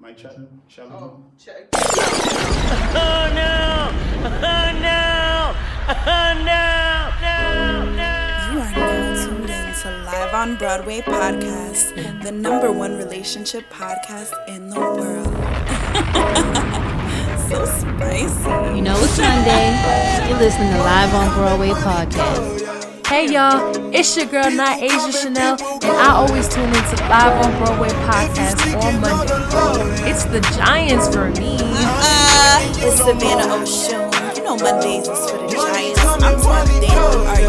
Mic check. Check. Oh, check. Oh no! Oh no! Oh no! No! You are now tuned in to Live on Broadway Podcast, the #1 relationship podcast in the world. So spicy. You know it's Sunday. You're listening to Live on Broadway Podcast. Hey y'all, it's your girl Not Asia Chanel, and I always tune into Live on Broadway Podcast on Monday. It's the Giants for me. It's Savannah Oshun. You know Mondays is for the Giants. I'm Tom Daniel. Are you?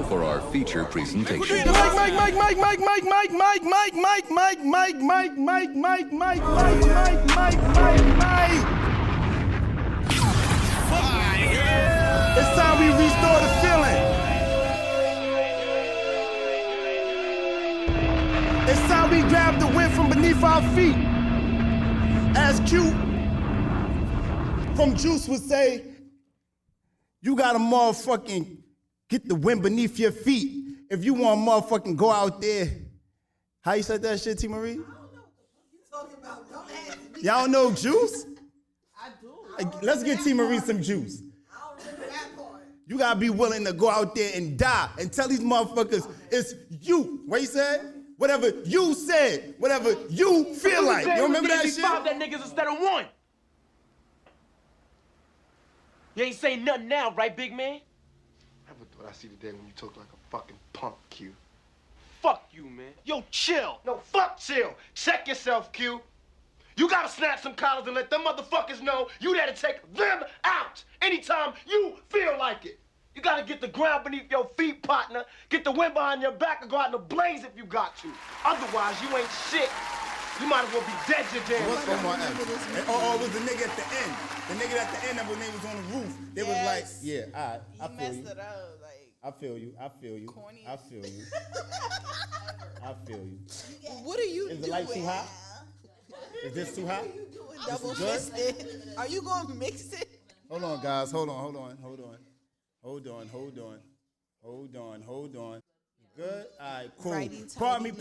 For our feature presentation. It's time we restore the feeling. It's time we grab the wind from beneath our feet. As Q from Juice would say, you gotta motherfucking get the wind beneath your feet. If you want to motherfucking go out there. How you said that shit, T. Marie? I don't know what you talking about. Don't ask me. Y'all don't know Juice? I do. Let's get T. Marie some juice. I don't remember that part. You got to be willing to go out there and die and tell these motherfuckers it's you. What you said? Whatever you said. Whatever you feel like. You remember that shit? 5 that niggas instead of 1. You ain't saying nothing now, right, big man? Never thought I'd see the day when you talk like a fucking punk, Q. Fuck you, man. Yo, chill. No, fuck chill. Check yourself, Q. You gotta snap some collars and let them motherfuckers know you there to take them out anytime you feel like it. You gotta get the ground beneath your feet, partner. Get the wind behind your back and go out in the blaze if you got to. Otherwise, you ain't shit. You might as well be dead, you damn. What's going on? It was the nigga at the end. The nigga at the end when they was on the roof. They was like, yeah, all right, I feel you. It up, like, I feel you. I feel you. I feel you. I feel you. what are you Is doing? the light too hot? Is this too hot? What are you doing? Double good? fisted. Are you gonna mix it? Hold on, guys. Hold on. Good? All right, cool. Pardon me. You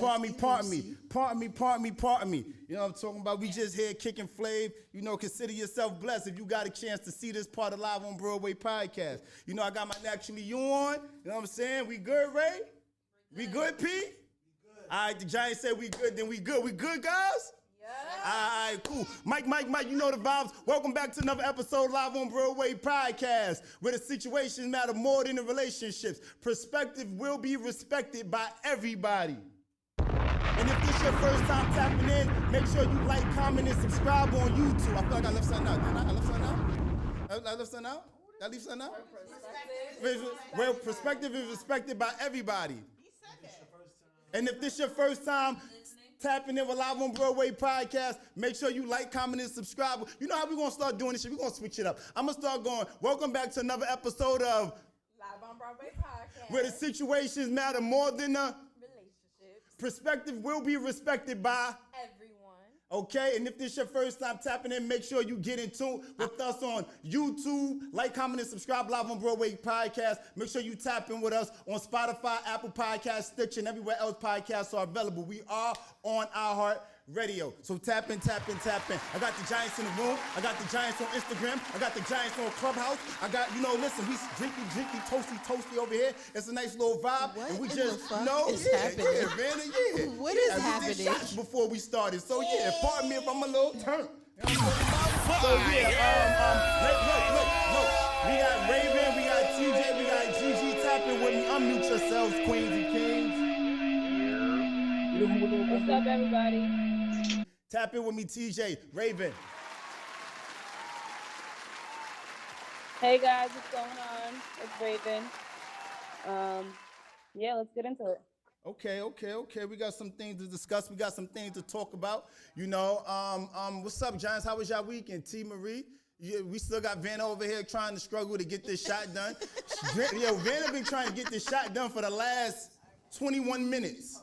know what I'm talking about? We just here kicking Flav. You know, consider yourself blessed if you got a chance to see this part of Live on Broadway Podcast. You know, I got my Naturally You on. You know what I'm saying? We good, Ray? We good, P? We good. All right, the Giants said we good, then we good. We good, guys? All right, cool. Mike, you know the vibes. Welcome back to another episode of Live on Broadway Podcast, where the situations matter more than the relationships. Perspective will be respected by everybody. And if this is your first time tapping in, make sure you like, comment, and subscribe on YouTube. I feel like I left something out. Didn't I? I left something out? I left something out? Did I leave something out? Well, perspective is respected by everybody. And if this is your first time tapping in with Live on Broadway Podcast, make sure you like, comment, and subscribe. You know how we're going to start doing this shit? We're going to switch it up. I'm going to start going, welcome back to another episode of Live on Broadway Podcast. where the situations matter more than the Relationships. perspective will be respected by Everyone. okay, and if this is your first time tapping in, make sure you get in tune with us on YouTube. Like, comment, and subscribe Live on Broadway Podcast. Make sure you tap in with us on Spotify, Apple Podcasts, Stitch, and everywhere else podcasts are available. We are on iHeart Radio. So tap in. I got the Giants in the room. I got the Giants on Instagram. I got the Giants on Clubhouse. I got, listen, we drinky, toasty over here. It's a nice little vibe. What and we in just the fuck know, is yeah, happening? Yeah. What is We did happening? shots before we started. So yeah, pardon me if I'm a little turned. So yeah, look. We got Raven, we got TJ, we got Gigi tapping with me. Unmute yourselves, queens and kings. What's up, everybody? Tap in with me, TJ, Raven. Hey guys, what's going on? It's Raven. Yeah, let's get into it. Okay. We got some things to discuss. We got some things to talk about. What's up, Giants? How was y'all weekend, T. Marie? Yeah, we still got Vanna over here trying to struggle to get this shot done. Vanna been trying to get this shot done for the last 21 minutes.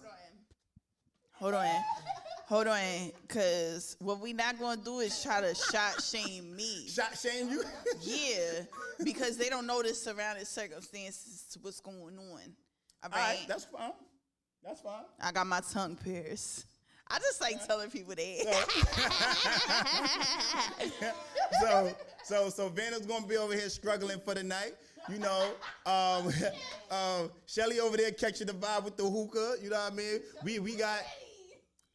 Hold on. Hold on, because what we not going to do is try to shot shame me. Shot shame you? Yeah, because they don't know the surrounding circumstances to what's going on. All right, that's fine. That's fine. I got my tongue pierced. I just like telling people that. So Vanna's gonna be over here struggling for the night. You know, Shelly over there catching the vibe with the hookah. You know what I mean? We got.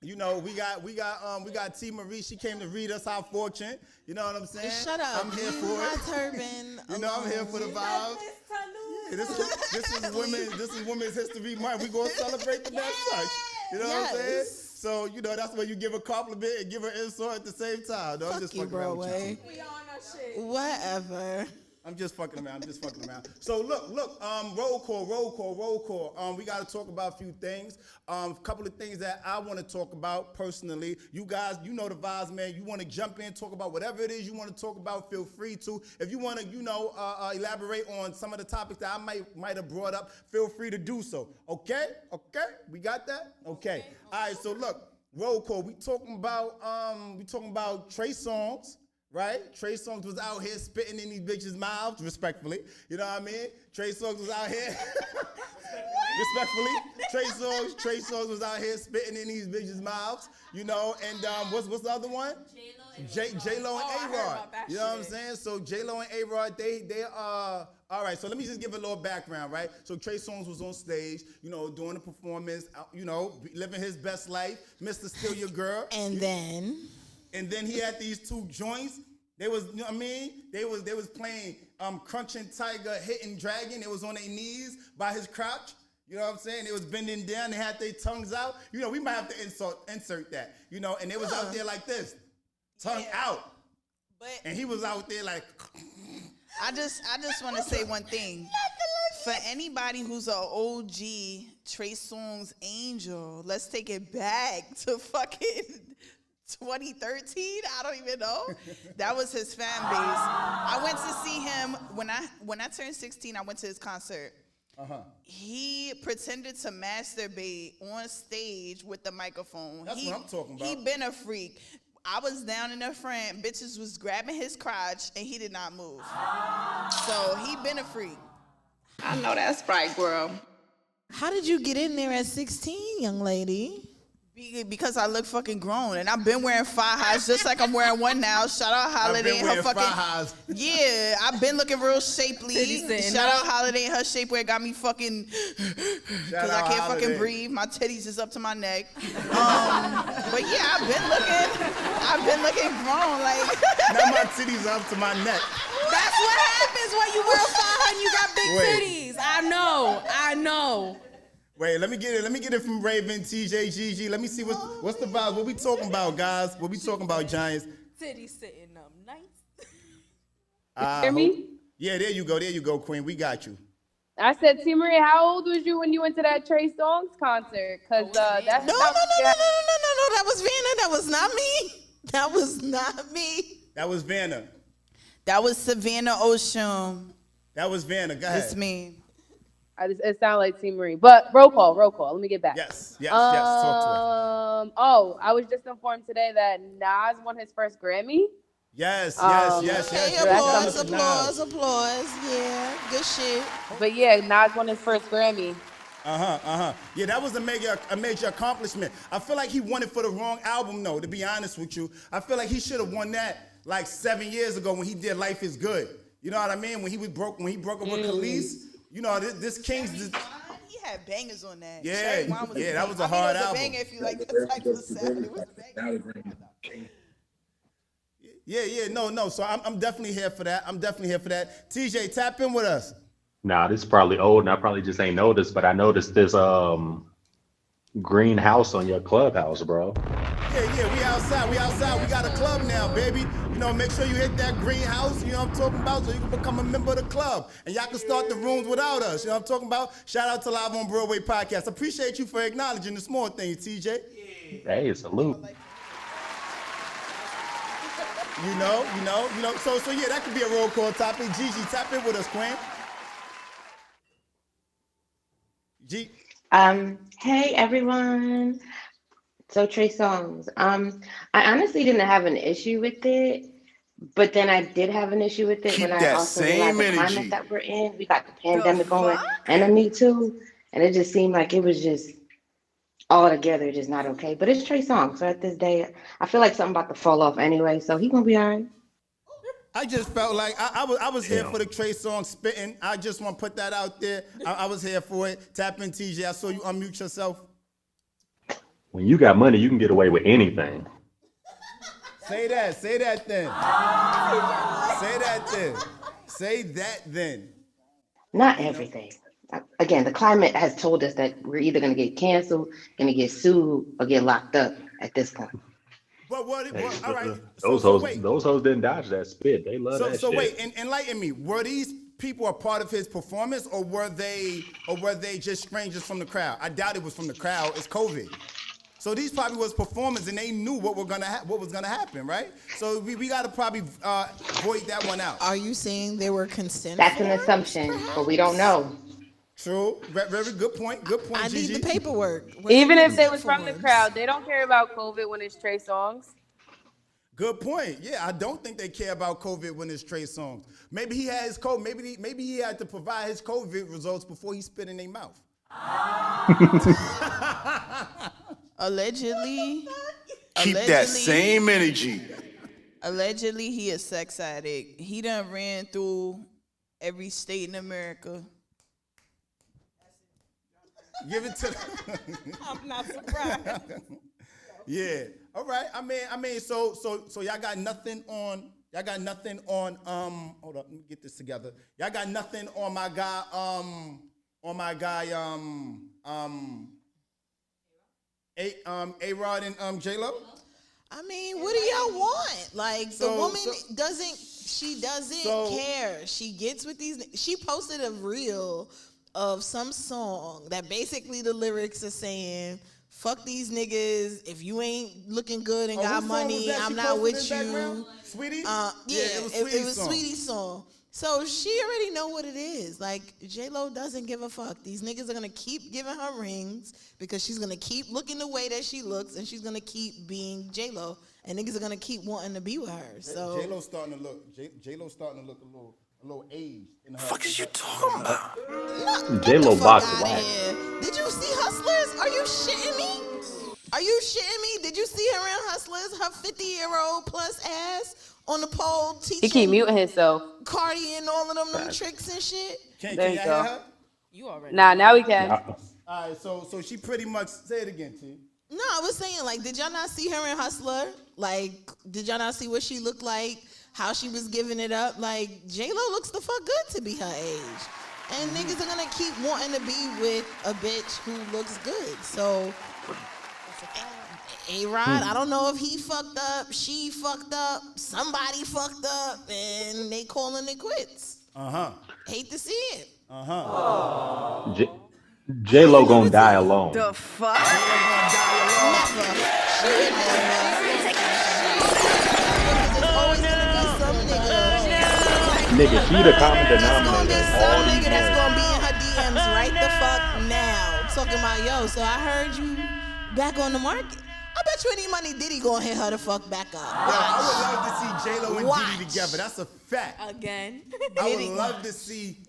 You know, we got T. Marie. She came to read us our fortune. You know what I'm saying? Shut up. I'm here for it. My turban. You know, I'm here for the vibes. Yeah, this is Women's History Month. We gonna celebrate the best such. You know what I'm saying? So you know that's when you give a compliment and give an insult at the same time. No, I'm just fucking around with you. We on that shit. Whatever. I'm just fucking around. So look. Roll call. We got to talk about a few things. A couple of things that I want to talk about personally. You guys, you know the vibes, man. You want to jump in, talk about whatever it is you want to talk about. Feel free to. If you want to, elaborate on some of the topics that I might have brought up, feel free to do so. Okay. We got that. Okay. All right. So look, roll call. We talking about Trey Songz. Right? Trey Songz was out here spitting in these bitches' mouths, respectfully. You know what I mean? Trey Songz was out here. Respectfully. Trey Songz was out here spitting in these bitches' mouths. You know, and what's the other one? J.Lo and ARod. You know what I'm saying? So J.Lo and ARod, they are. All right, so let me just give a little background, right? So Trey Songz was on stage, you know, doing the performance, you know, living his best life. Mr. Steal Your Girl. And then he had these two joints. They was, you know what I mean? They was playing Crunching Tiger, Hitting Dragon. They was on their knees by his crotch. You know what I'm saying? They was bending down. They had their tongues out. You know, we might have to insert that. You know, and they was out there like this, tongue out. And he was out there like. I just want to say one thing. For anybody who's an OG Trey Songz angel, let's take it back to fucking 2013. I don't even know. That was his fan base. I went to see him when I turned 16. I went to his concert. He pretended to masturbate on stage with the microphone. That's what I'm talking about. He been a freak. I was down in the front. Bitches was grabbing his crotch, and he did not move. So he been a freak. I know that's right, girl. How did you get in there at 16, young lady? Because I look fucking grown, and I've been wearing thigh highs just like I'm wearing one now. Shout out Holiday and her fucking highs. Yeah, I've been looking real shapely. Shout out Holiday and her shapewear got me fucking because I can't fucking breathe. My titties is up to my neck. But yeah, I've been looking grown. Like now my titties are up to my neck. That's what happens when you wear thigh high and you got big titties. I know. Wait, let me get it from Raven, TJ, Gigi. Let me see what's the vibe. What we talking about, guys? What we talking about, Giants? Titties sitting up nice. Hear me? Yeah, there you go, Queen. We got you. I said, T. Marie, how old was you when you went to that Trey Songz concert? Because that's No. That was Vanna. That was not me. That was Vanna. That was Savannah Ocean. That was Vanna. Go ahead. It's me. It sounded like T. Marie. But roll call. Let me get back. Yes. Talk to us. I was just informed today that Nas won his first Grammy. Yes. Okay, applause. Yeah, good shit. But yeah, Nas won his first Grammy. Yeah, that was a major accomplishment. I feel like he won it for the wrong album, though, to be honest with you. I feel like he should have won that like 7 years ago when he did Life Is Good. You know what I mean? When he broke up with Khalees. You know, this King's... He had bangers on that. Yeah, that was a hard album. It was a banger if you like that type of sound. It was a banger. Yeah, no. So I'm definitely here for that. TJ, tap in with us. Nah, this is probably old, and I probably just ain't noticed, but I noticed this green house on your Clubhouse, bro. Yeah, we outside. We got a club now, baby. You know, make sure you hit that greenhouse, you know what I'm talking about, so you can become a member of the club. And y'all can start the rooms without us, you know what I'm talking about? Shout out to Live on Broadway Podcast. Appreciate you for acknowledging the small things, TJ. Hey, salute. You know. So yeah, that could be a roll call topic. Gigi, tap in with us, Queen. Hey, everyone. So Trey Songz. I honestly didn't have an issue with it, but then I did have an issue with it Keep when I that also same realized the energy. climate that we're in. We got the pandemic going and a Me Too, and it just seemed like it was just all together just not okay. But it's Trey Songz, so at this day, I feel like something about to fall off anyway, so he gonna be all right. I just felt like I was here for the Trey Songz spitting. I just want to put that out there. I was here for it. Tap in, TJ. I saw you unmute yourself. When you got money, you can get away with anything. Say that then. Say that then. Say that then. Not everything. Again, the climate has told us that we're either going to get canceled, going to get sued, or get locked up at this point. But all right. Those hoes didn't dodge that spit. They love that shit. So wait, enlighten me. Were these people a part of his performance, or were they just strangers from the crowd? I doubt it was from the crowd. It's COVID. So these probably was performers, and they knew what was gonna happen, right? So we got to probably void that one out. Are you saying they were consent? That's an assumption, but we don't know. True. Very good point. Good point, I Gigi. need the paperwork. Even if they was from the crowd, they don't care about COVID when it's Trey Songz. Good point. Yeah, I don't think they care about COVID when it's Trey Songz. Maybe he had his COVID. Maybe he had to provide his COVID results before he spit in their mouth. Allegedly. Keep that same energy. Allegedly, he a sex addict. He done ran through every state in America. Give it to I'm not surprised. Yeah. All right. I mean, so y'all got nothing on. Y'all got nothing on. Hold up. Let me get this together. Y'all got nothing on my guy. ARod and J.Lo. I mean, what do y'all want? Like the woman doesn't care. She gets with these. She posted a reel of some song that basically the lyrics are saying, fuck these niggas. If you ain't looking good and got money, I'm not with you. Sweetie? It was Sweetie's song. So she already know what it is. Like, J.Lo doesn't give a fuck. These niggas are going to keep giving her rings because she's going to keep looking the way that she looks, and she's going to keep being J.Lo. And niggas are going to keep wanting to be with her. So J.Lo's starting to look a little aged. In her Fuck is you talking about? J.Lo box whack. Did you see Hustlers? Are you shitting me? Did you see her around Hustlers? Her 50-year-old plus ass on the pole teaching. He keep muting himself. Cardi and all of them tricks and shit. Can There you you hear go. her? You already. Nah, now we can. All right, so she pretty much, say it again, T. No, I was saying, like, did y'all not see her in Hustler? Like, did y'all not see what she looked like? How she was giving it up? Like, J.Lo looks the fuck good to be her age. And niggas are gonna keep wanting to be with a bitch who looks good. So, ARod, I don't know if he fucked up, she fucked up, somebody fucked up, and they calling it quits. Hate to see it. J.Lo gonna die alone. The fuck? Never. Nigga, she the common Some denominator. nigga that's gonna be in her DMs right the fuck now. Talking about, yo, so I heard you back on the market. I bet you any money Diddy gonna hit her the fuck back up. I would love to see J.Lo and Diddy together. That's a fact. Again. I would love to see.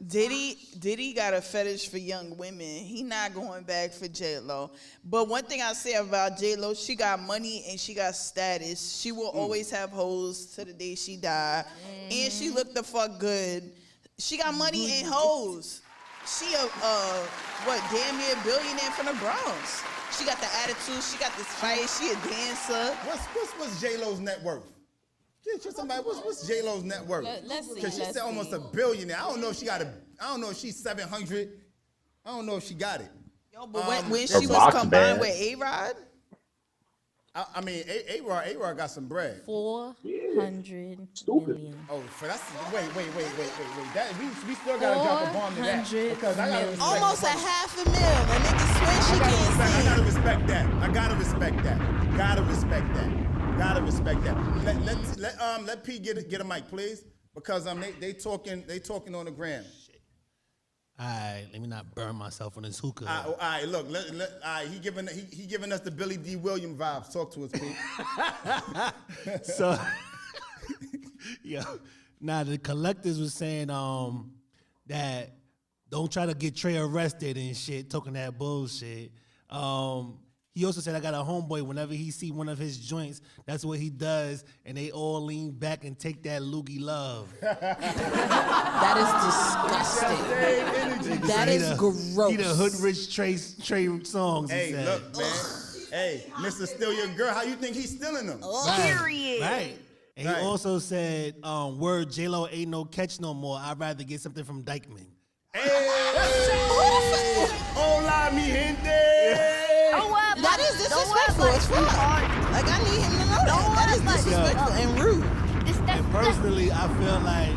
Diddy got a fetish for young women. He not going back for J.Lo. But one thing I say about J.Lo, she got money and she got status. She will always have hoes to the day she died. And she looked the fuck good. She got money and hoes. She damn near billionaire from the Bronx. She got the attitude. She got this fight. She a dancer. What's J.Lo's net worth? Just somebody, what's J.Lo's net worth? Let's see. Because she said almost $1 billion. I don't know if she got I don't know if she's 700. I don't know if she got it. Yo, but when she was combined with ARod? I mean, ARod got some bread. 400 million. Oh, that's wait. That we still gotta drop a bomb to that because I gotta respect almost $500,000. A nigga swear she can't see. I gotta respect that. Let P get a mic, please, because they talking on the gram. All right, let me not burn myself on this hookah. All right, look, all right, he giving us the Billy D. Williams vibes. Talk to us, Pete. So, yo, now the collectors was saying that don't try to get Trey arrested and shit, talking that bullshit. He also said, I got a homeboy, whenever he see one of his joints, that's what he does, and they all lean back and take that loogie love. That is disgusting. That is gross. He the hood rich Trey Songz. Hey, look, man. Hey, Mr. Steal Your Girl, how you think he's stealing them? Period. Right. And he also said, word, J.Lo ain't no catch no more. I'd rather get something from Dykeman. Hey! Hola, mi gente! That is disrespectful as fuck. Like, I need him to know that is disrespectful and rude. And personally, I feel like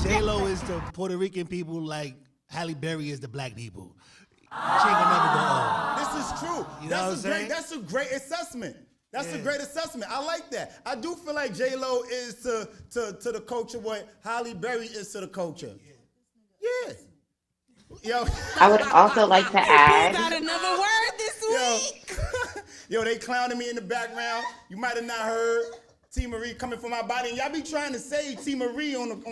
J.Lo is to Puerto Rican people like Halle Berry is to black people. She ain't gonna never go on. This is true. You know what I'm saying? That's a great assessment. That's a great assessment. I like that. I do feel like J.Lo is to the culture what Halle Berry is to the culture. Yeah. Yo. I would also like to add. Got another word this week. Yo, they clowning me in the background. You might have not heard T Marie coming from my body, and y'all be trying to say T Marie on the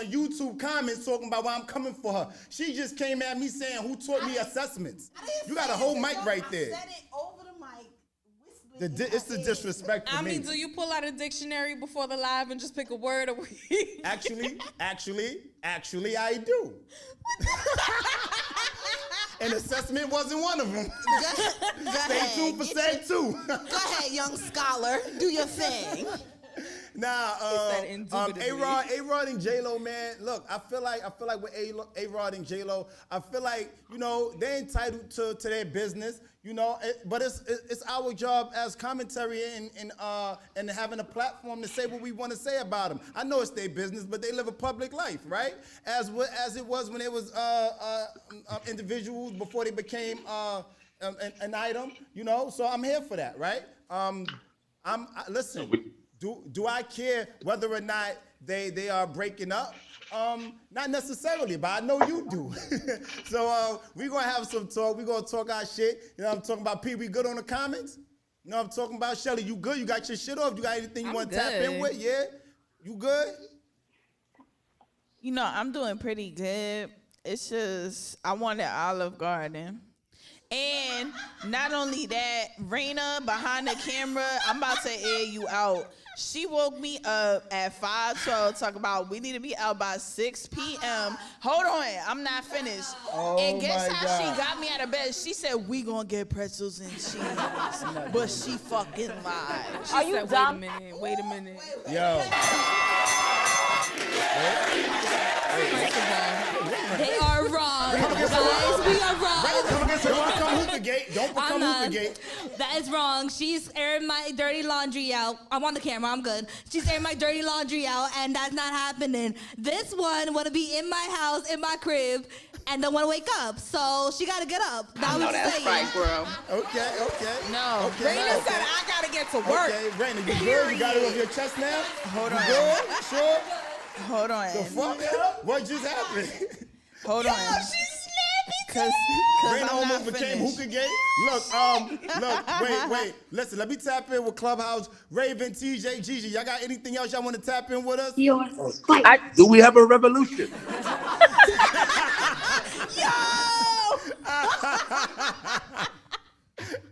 YouTube comments talking about why I'm coming for her. She just came at me saying who taught me assessments. You got a whole mic right there. Said it over the mic. It's the disrespect for me. I mean, do you pull out a dictionary before the live and just pick a word a week? Actually, I do. And assessment wasn't one of them. Go Stay tuned for say two. Go ahead, young scholar. Do your thing. Nah, ARod and J.Lo, man. Look, I feel like with ARod and J.Lo, I feel like, they're entitled to their business, but it's our job as commentary and having a platform to say what we want to say about them. I know it's their business, but they live a public life, right? As it was when they was individuals before they became an item, So I'm here for that, right? Listen. Do I care whether or not they are breaking up? Not necessarily, but I know you do. So we're going to have some talk. We're going to talk our shit. I'm talking about P. We good on the comments? I'm talking about Shelly. You good? You got your shit off? You got anything you want to tap in with? Yeah? You good? I'm doing pretty good. It's just, I wanted Olive Garden. And not only that, Raina behind the camera, I'm about to air you out. She woke me up at 5:12 talking about we need to be out by 6 p.m. Hold on, I'm not finished. And guess how she got me out of bed? She said, we gonna get pretzels and cheese. But she fucking lied. She said, wait a minute. Yo. They are wrong, guys. We are wrong. Don't become Hookagate. That is wrong. She's airing my dirty laundry out. I'm on the camera. I'm good. She's airing my dirty laundry out, and that's not happening. This one want to be in my house, in my crib, and don't want to wake up. So she got to get up. That was that's right, bro. Okay. No. Okay, Raina said I got to get to work. Okay, Raina, you good? You got it off your chest now? Hold on. You good? Sure? Hold on. The fuck? What just happened? Hold on. She's snappy. Raina almost became Hookagate. Look, wait. Listen, let me tap in with Clubhouse. Raven, TJ, Gigi. Y'all got anything else y'all want to tap in with us? Do we have a revolution?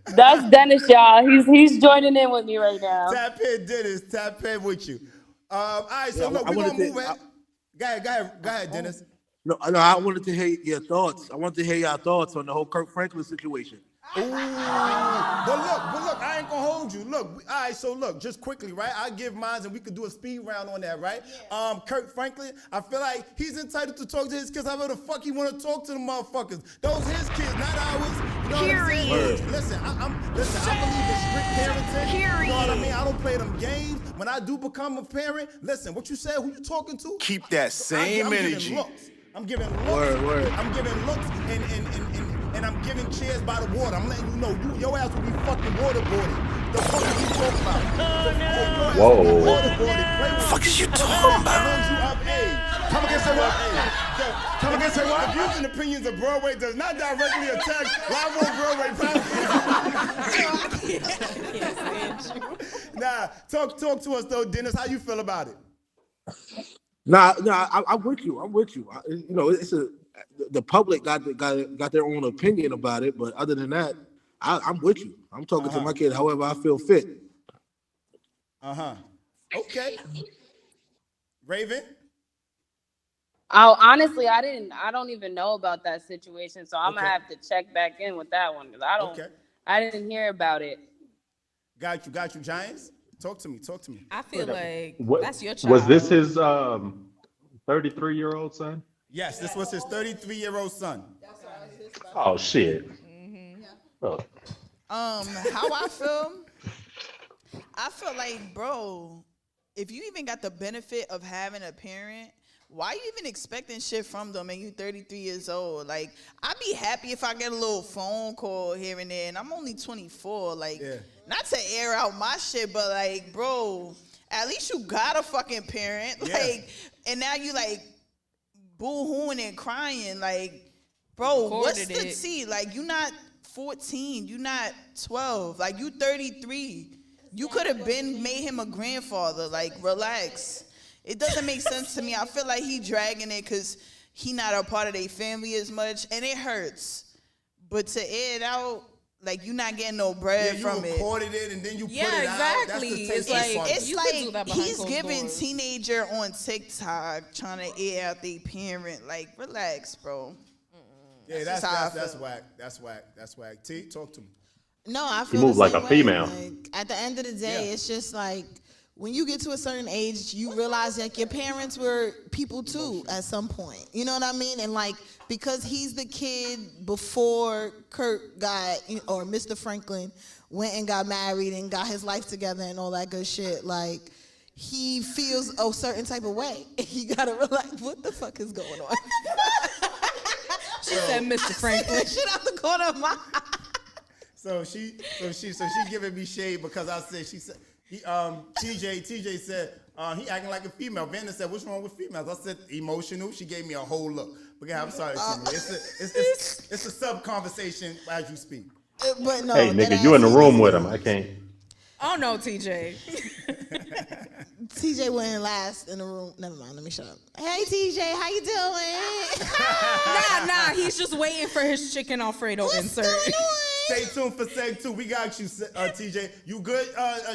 That's Dennis, y'all. He's joining in with me right now. Tap in, Dennis. Tap in with you. All right, so look, we're going to move it. Go ahead, Dennis. No, I wanted to hear your thoughts. I wanted to hear your thoughts on the whole Kirk Franklin situation. Ooh. But look, I ain't gonna hold you. Look, all right, so look, just quickly, right? I give mine and we could do a speed round on that, right? Yeah. Kirk Franklin, I feel like he's entitled to talk to his kids however the fuck he wanna talk to the motherfuckers. Those his kids, not ours. You know what I'm saying? Listen, I believe in strict parenting. You know what I mean? I don't play them games. When I do become a parent, listen, what you said, who you talking to? Keep that same energy. I'm giving looks. Word. I'm giving looks and I'm giving chairs by the water. I'm letting you know your ass will be fucking waterboarded. The fuck are you talking about? Whoa. What the fuck is you talking about? Come against Come again, say what? The views and opinions of Broadway does not directly attack Live on Broadway podcast. Nah, talk to us though, Dennis. How you feel about it? Nah, I'm with you. It's the public got their own opinion about it, but other than that, I'm with you. I'm talking to my kid however I feel fit. Okay. Raven? Oh, honestly, I don't even know about that situation, so I'm gonna have to check back in with that one because I didn't hear about it. Got you, Giants. Talk to me. I feel like that's your child. Was this his 33-year-old son? Yes, this was his 33-year-old son. Oh shit. Oh. How I feel like, bro, if you even got the benefit of having a parent, why you even expecting shit from them and you 33 years old? Like, I'd be happy if I get a little phone call here and there, and I'm only 24. Like, not to air out my shit, but like, bro, at least you got a fucking parent. Yeah. Like, and now you like boo-hooing and crying. Like, bro, what's the tea? Like, you not 14, you not 12, like you 33. You could have made him a grandfather. Like, relax. It doesn't make sense to me. I feel like he dragging it because he not a part of their family as much, and it hurts. But to air it out, like, you not getting no bread from it. You recorded it and then you put it exactly. out. That's it's like he's giving teenager on TikTok trying to air out their parent. Like, relax, bro. Yeah, that's whack. That's whack. T, talk to me. No, I feel you move like a female. Like, at the end of the day, it's just like when you get to a certain age, you realize like your parents were people too at some point. You know what I mean? And like, because he's the kid before Kurt got, or Mr. Franklin went and got married and got his life together and all that good shit, like, he feels a certain type of way. You gotta realize, what the fuck is going on? She said Mr. Franklin. Shit out the corner of my eye. So she giving me shade because I said, she said, TJ said, he acting like a female. Vanda said, what's wrong with females? I said, emotional. She gave me a whole look. But yeah, I'm sorry, it's a sub-conversation as you speak. But no, hey, nigga, you in the room with him. I can't. Oh, no, TJ. TJ went last in the room. Never mind, let me shut up. Hey, TJ, how you doing? Nah, he's just waiting for his chicken Alfredo insert. Stay tuned for Seg 2. We got you, TJ. You good,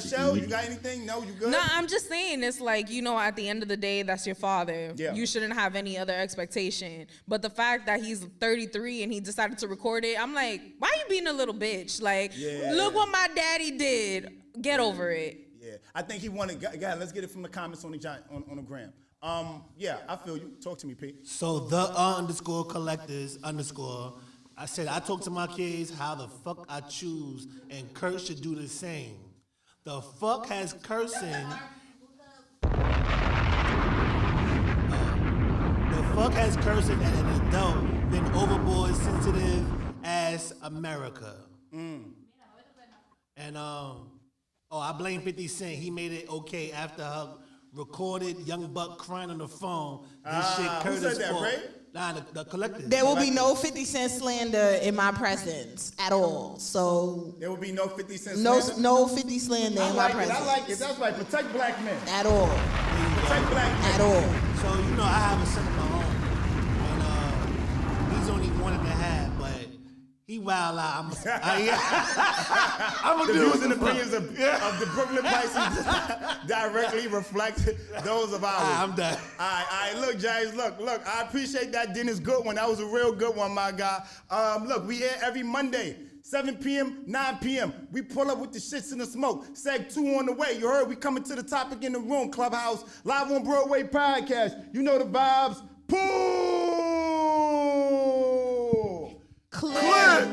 Shell? You got anything? No, you good? No, I'm just saying, it's like, at the end of the day, that's your father. Yeah. You shouldn't have any other expectation. But the fact that he's 33 and he decided to record it, I'm like, why you being a little bitch? Like, look what my daddy did. Get over it. Yeah, I think he wanted. God, let's get it from the comments on the gram. Yeah, I feel you. Talk to me, Pete. So the _collectors_ I said I talk to my kids how the fuck I choose, and Kurt should do the same. The fuck has cursing? The fuck has cursing at an adult been overboard sensitive as America? And I blame 50 Cent. He made it okay after her recorded Young Buck crying on the phone. This shit Curtis fault. Nah, the collective. There will be no 50 Cent slander in my presence at all. So there will be no 50 Cent slander? No 50 slander in my presence. I like it. That's right. Protect black men. At all. Protect black men. At all. So, I have a son of my own. And he's only 1.5, but he wild out. I'm the views and opinions of the Brooklyn Pisces directly reflect those of ours. I'm done. All right. Look, James, look. I appreciate that Dennis good one. That was a real good one, my guy. Look, we here every Monday, 7 p.m., 9 p.m. We pull up with the shits in the smoke. Seg 2 on the way. You heard we coming to the topic in the room. Clubhouse, Live on Broadway Podcast. You know the vibes. Pool! Clip!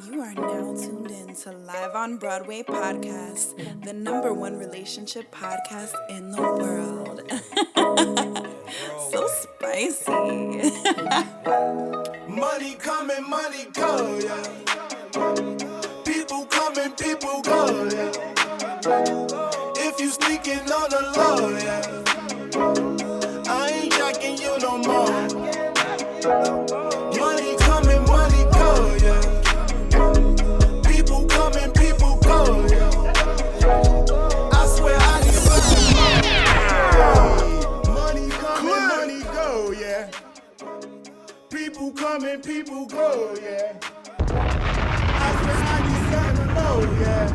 You are now tuned in to Live on Broadway Podcast, the #1 relationship podcast in the world. So spicy. Money coming, money go, yeah. People coming, people go, yeah. If you sneaking on the low, yeah. I ain't jacking you no more. road, yeah. I said I need something to know, yeah.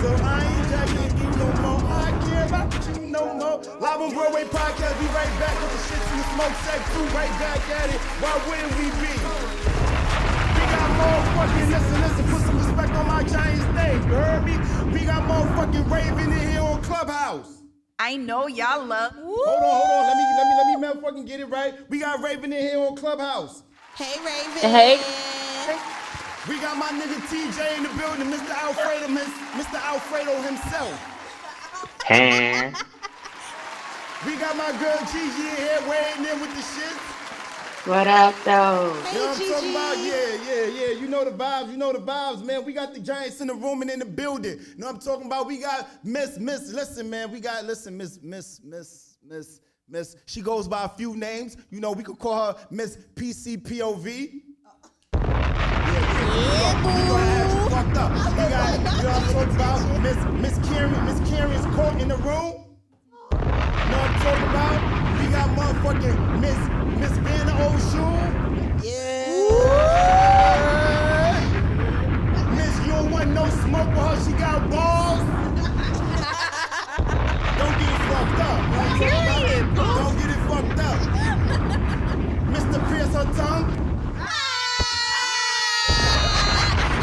So I ain't jacking you no more. I can't rock with you no more. Live on Broadway Podcast, we right back with the shits in the smoke sack too. Right back at it. Why wouldn't we be? We got motherfucking, listen, put some respect on my Giants name. You heard me? We got motherfucking Raven in here on Clubhouse. I know y'all love. Hold on. Let me motherfucking get it right. We got Raven in here on Clubhouse. Hey, Raven. Hey. We got my nigga TJ in the building, Mr. Alfredo himself. Hey. We got my girl Gigi in here weighing in with the shit. What up, though? You know what I'm talking about? Yeah. You know the vibes, man. We got the Giants in the room and in the building. You know what I'm talking about? We got Miss. Listen, man. We got, Miss. She goes by a few names. You know, we could call her Miss PCPOV. Yeah. We gonna have you fucked up. We got, you know what I'm talking about? Miss Karen's caught in the room. You know what I'm talking about? We got motherfucking Miss Vanna O'Shoe. Yeah. Miss, you don't want no smoke with her. She got balls. Don't get it fucked up. Period. Don't get it fucked up. Mr. Pierce her tongue.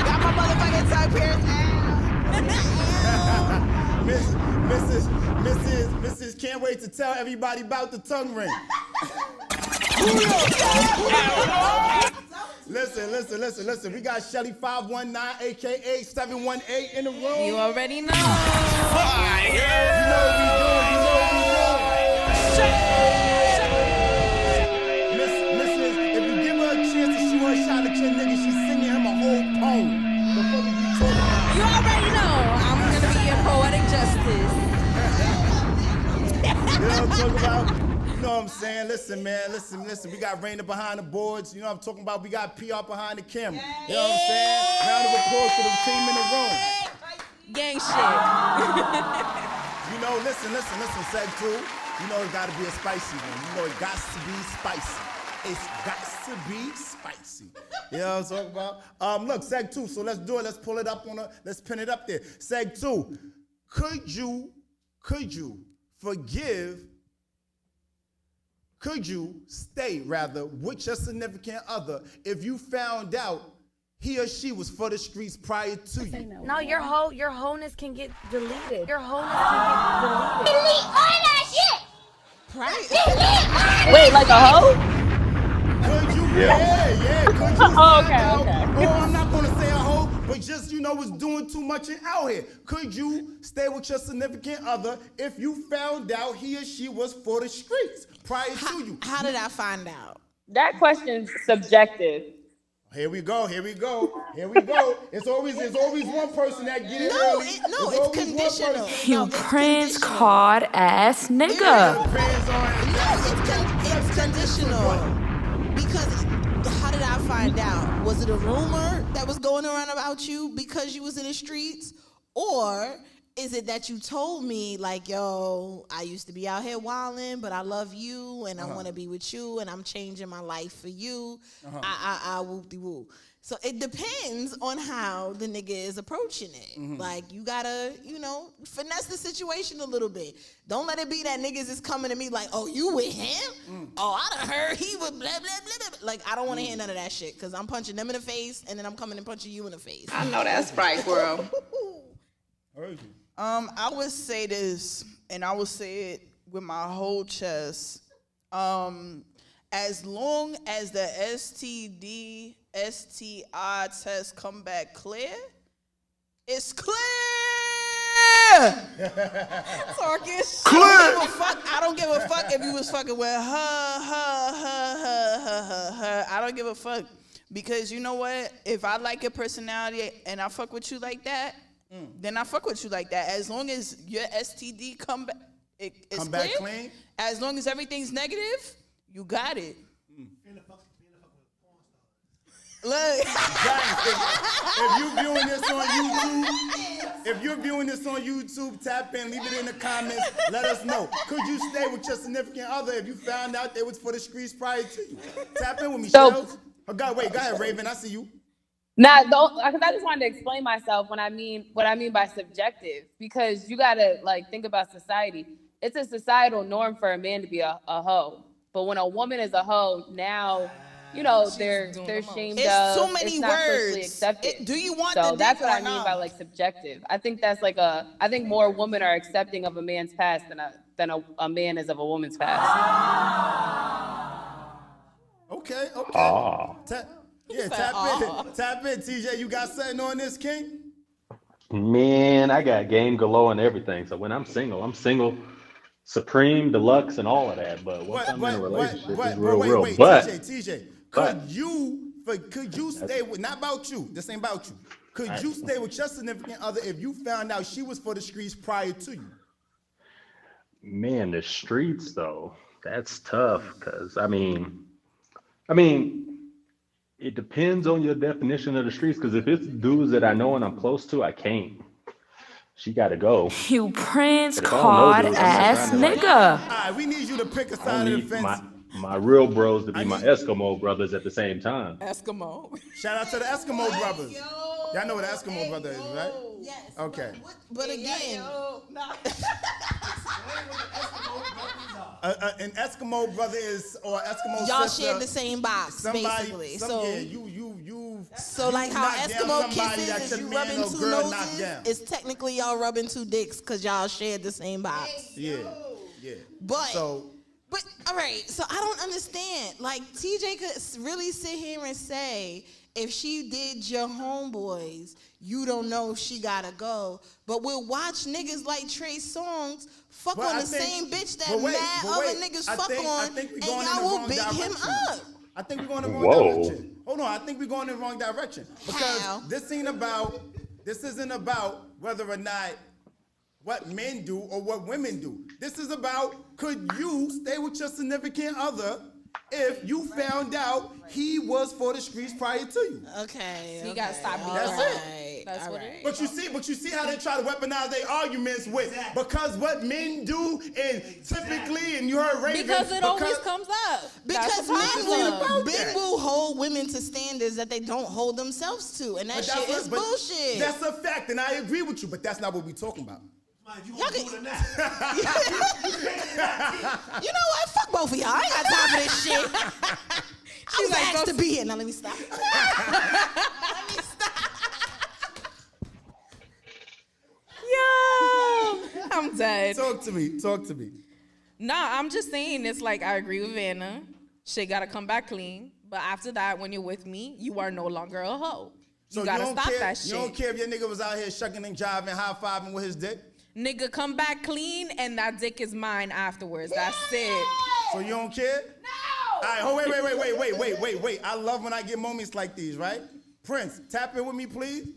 Got my motherfucking tongue pierced. Mrs. Can't wait to tell everybody about the tongue ring. Listen. We got Shelly 519, aka 718 in the room. You already know. Fire! You know what we doing. Mrs. If you give her a chance to shoot her shot at your nigga, she's singing him a whole poem. The fuck are you talking about? You already know. I'm gonna be in poetic justice. You know what I'm talking about? You know what I'm saying? Listen, man. Listen. We got Raina behind the boards. You know what I'm talking about? We got PR behind the camera. You know what I'm saying? Round of applause for the team in the room. Gang shit. You know, listen, Seg 2. You know it gotta be a spicy one. You know it got to be spicy. It's got to be spicy. You know what I'm talking about? Look, Seg 2, so let's do it. Let's pull it up let's pin it up there. Seg 2, could you stay with your significant other if you found out he or she was for the streets prior to you? No, your wholeness can get deleted. Delete all that shit. Right. Wait, like a hoe? Could you? Yeah. Could you? Okay. I'm not gonna say a hoe, but just was doing too much and out here. Could you stay with your significant other if you found out he or she was for the streets prior to you? How did I find out? That question's subjective. Here we go. It's always one person that get it early. It's conditional. You Prince card ass nigga. It's conditional. Because how did I find out? Was it a rumor that was going around about you because you was in the streets? Or is it that you told me, like, yo, I used to be out here wilding, but I love you, and I want to be with you, and I'm changing my life for you. I whoop-de-woo. So it depends on how the nigga is approaching it. Mm-hmm. Like, you gotta, finesse the situation a little bit. Don't let it be that niggas is coming to me like, oh, you with him? Oh, I done heard he was blah, blah, blah, blah. Like, I don't want to hear none of that shit, because I'm punching them in the face, and then I'm coming and punching you in the face. I know that's right, girl. I would say this, and I will say it with my whole chest. As long as the STD, STI test come back clear, it's clear. Talkish. I don't give a fuck if you was fucking with her. I don't give a fuck. Because you know what? If I like your personality and I fuck with you like that, then I fuck with you like that. As long as your STD come back, it's back clean. As long as everything's negative, you got it. Look, if you're viewing this on YouTube, tap in, leave it in the comments, let us know. Could you stay with your significant other if you found out they was for the streets prior to you? Tap in with me, So Go ahead, Raven. I see you. Nah, because I just wanted to explain myself when I mean what I mean by subjective, because you gotta like think about society. It's a societal norm for a man to be a hoe, but when a woman is a hoe, now they're shamed It's of. too many it's not socially words. accepted. Do you want so the that's dick what or I mean no? by like subjective. I think that's like I think more women are accepting of a man's past than a man is of a woman's past. Okay. Tap in, TJ. You got something on this, King? Man, I got game galore and everything. So when I'm single, Supreme, Deluxe, and all of that. But once I'm in a relationship, it's real. Wait, But TJ, could you stay with? Not about you. This ain't about you. Could you stay with your significant other if you found out she was for the streets prior to you? Man, the streets though, that's tough. Cause I mean, it depends on your definition of the streets. Cause if it's dudes that I know and I'm close to, I can't. She got to go. You Prince card ass nigga. All right, we need you to pick a side of the fence. My real bros to be my Eskimo brothers at the same time. Eskimo. Shout out to the Eskimo brothers. Y'all know what an Eskimo brother is, right? Yes. Okay. But again, an Eskimo brother is, or Eskimo y'all sister. share the same box, basically. So like how Eskimo kisses is you rubbing two noses, it's technically y'all rubbing two dicks because y'all shared the same box. Yeah. But all right, so I don't understand. Like TJ could really sit here and say, if she did your homeboys, you don't know if she gotta go. But we'll watch niggas like Trey Songz fuck on the same bitch that mad other niggas fuck on, and y'all will big him up. I think we're going in the wrong direction. Hold on, I think we're going in the wrong direction. Because this isn't about whether or not what men do or what women do. This is about, could you stay with your significant other if you found out he was for the streets prior to you? Okay. So you gotta stop being That's it. That's what it is. But you see how they try to weaponize their arguments with because what men do and typically, and you heard Raven. Because it always comes up. Because men will hold women to standards that they don't hold themselves to, and that shit is bullshit. That's a fact, and I agree with you, but that's not what we're talking about. You want to do it or not? You know what? Fuck both of y'all. I ain't got time for this shit. I was asked to be here. Now let me stop. Yo, I'm dead. Talk to me. Nah, I'm just saying it's like I agree with Vanna. Shit gotta come back clean. But after that, when you're with me, you are no longer a hoe. You gotta stop that shit. You don't care if your nigga was out here shucking and jiving, high-fiving with his dick? Nigga, come back clean and that dick is mine afterwards. That's it. So you don't care? No! All right, wait. I love when I get moments like these, right? Prince, tap in with me, please.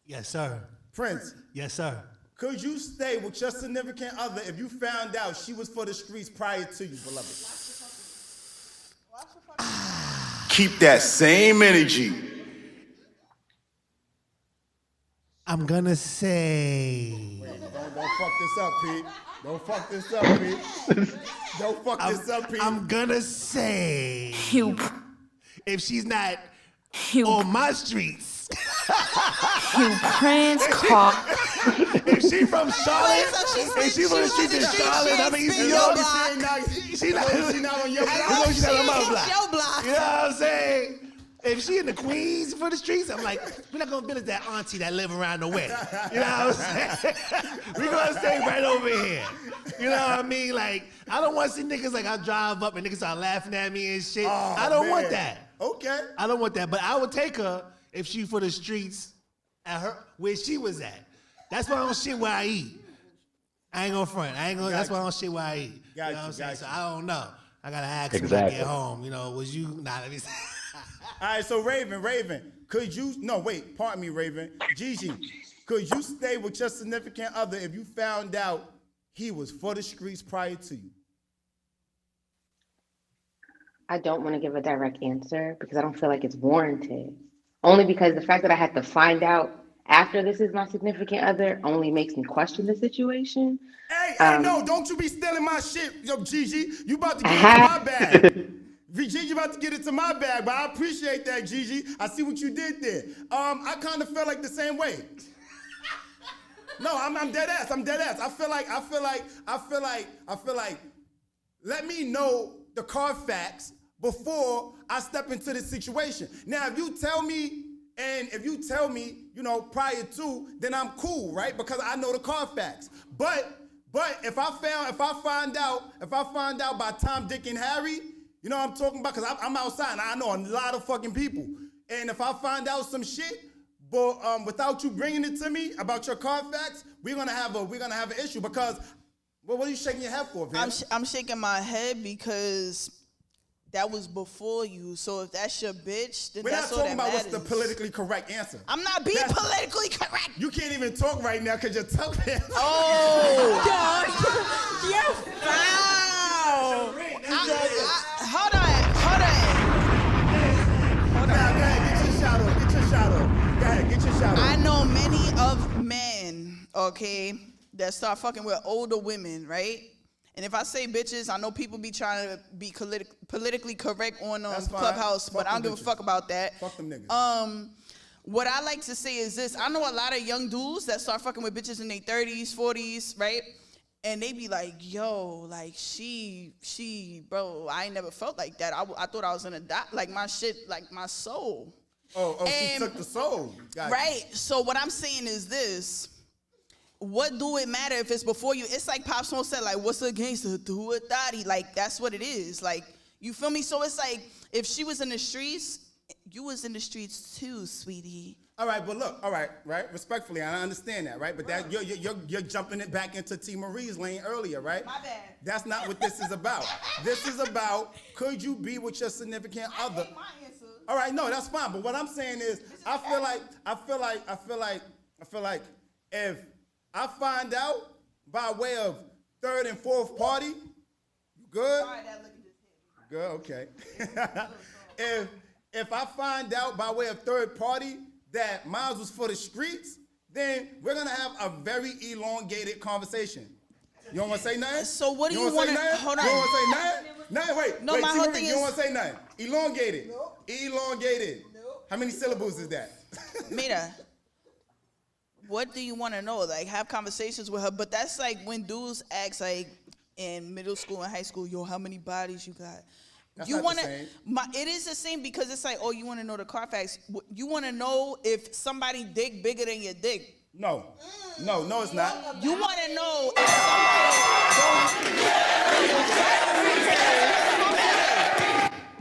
Yes, sir. Prince. Yes, sir. Could you stay with your significant other if you found out she was for the streets prior to you, beloved? Keep that same energy. I'm gonna say. Wait, don't fuck this up, Pete. Don't fuck this up, Pete. Don't fuck this up, Pete. I'm gonna say. If she's not on my streets. You Prince call. If she from Charlotte, if she from the streets in Charlotte, I mean, she not on your block. She's not on my block. You know what I'm saying? If she in the Queens for the streets, I'm like, we're not gonna visit that auntie that live around the way. You know what I'm saying? We're gonna stay right over here. You know what I mean? Like, I don't want to see niggas like I drive up and niggas start laughing at me and shit. I don't want that. Okay. I don't want that. But I would take her if she for the streets at her where she was at. That's why I don't shit where I eat. I ain't gonna front. That's why I don't shit where I eat. You know what I'm saying? So I don't know. I gotta ask when I get home. You know, was you? Nah, let me see. All right, so Raven, could you, pardon me, Raven. Gigi, could you stay with your significant other if you found out he was for the streets prior to you? I don't want to give a direct answer because I don't feel like it's warranted. Only because the fact that I had to find out after this is my significant other only makes me question the situation. Hey, no, don't you be stealing my shit, yo, Gigi. You about to get into my bag. Gigi about to get into my bag, but I appreciate that, Gigi. I see what you did there. I kind of felt like the same way. No, I'm dead ass. I'm dead ass. I feel like. Let me know the Carfax before I step into this situation. Now, if you tell me, you know, prior to, then I'm cool, right? Because I know the Carfax. But if I find out by Tom, Dick, and Harry, you know what I'm talking about? Because I'm outside and I know a lot of fucking people. And if I find out some shit, but without you bringing it to me about your Carfax, we're gonna have an issue because. Well, what are you shaking your head for, man? I'm shaking my head because that was before you. So if that's your bitch, then that's all that matters. We're not talking about what's the politically correct answer. I'm not being politically correct. You can't even talk right now because you're talking. Oh, you're foul. Hold on. Go ahead, get your shout out. Go ahead, get your shout out. I know many of men, okay, that start fucking with older women, right? And if I say bitches, I know people be trying to be politically correct on Clubhouse, but I don't give a fuck about that. Fuck them niggas. What I like to say is this. I know a lot of young dudes that start fucking with bitches in their 30s, 40s, right? And they be like, yo, like, she, bro, I ain't never felt like that. I thought I was gonna die. Like, my shit, like, my soul. Oh, she took the soul. Right. So what I'm saying is this. What do it matter if it's before you? It's like Pop Smoke said, like, what's a gangster? Do a thotty. Like, that's what it is. Like, you feel me? So it's like, if she was in the streets, you was in the streets too, sweetie. All right, but look, all right, respectfully, I understand that, right? But that you're jumping it back into T. Marie's lane earlier, right? My bad. That's not what this is about. This is about, could you be with your significant other? My answer. All right, no, that's fine. But what I'm saying is, I feel like if I find out by way of third and fourth party, you good? Good, okay. If I find out by way of third party that mine was for the streets, then we're gonna have a very elongated conversation. You don't wanna say nothing? So what do you wanna, hold on. You don't wanna say nothing? Nothing, wait. No, my whole thing you don't wanna say nothing. Elongated. Nope. Elongated. Nope. How many syllables is that? Mira, what do you wanna know? Like, have conversations with her, but that's like when dudes ask, like, in middle school and high school, yo, how many bodies you got? That's you not wanna, the same. It is the same because it's like, oh, you wanna know the Carfax. You wanna know if somebody dick bigger than your dick. No, it's not. You wanna know if somebody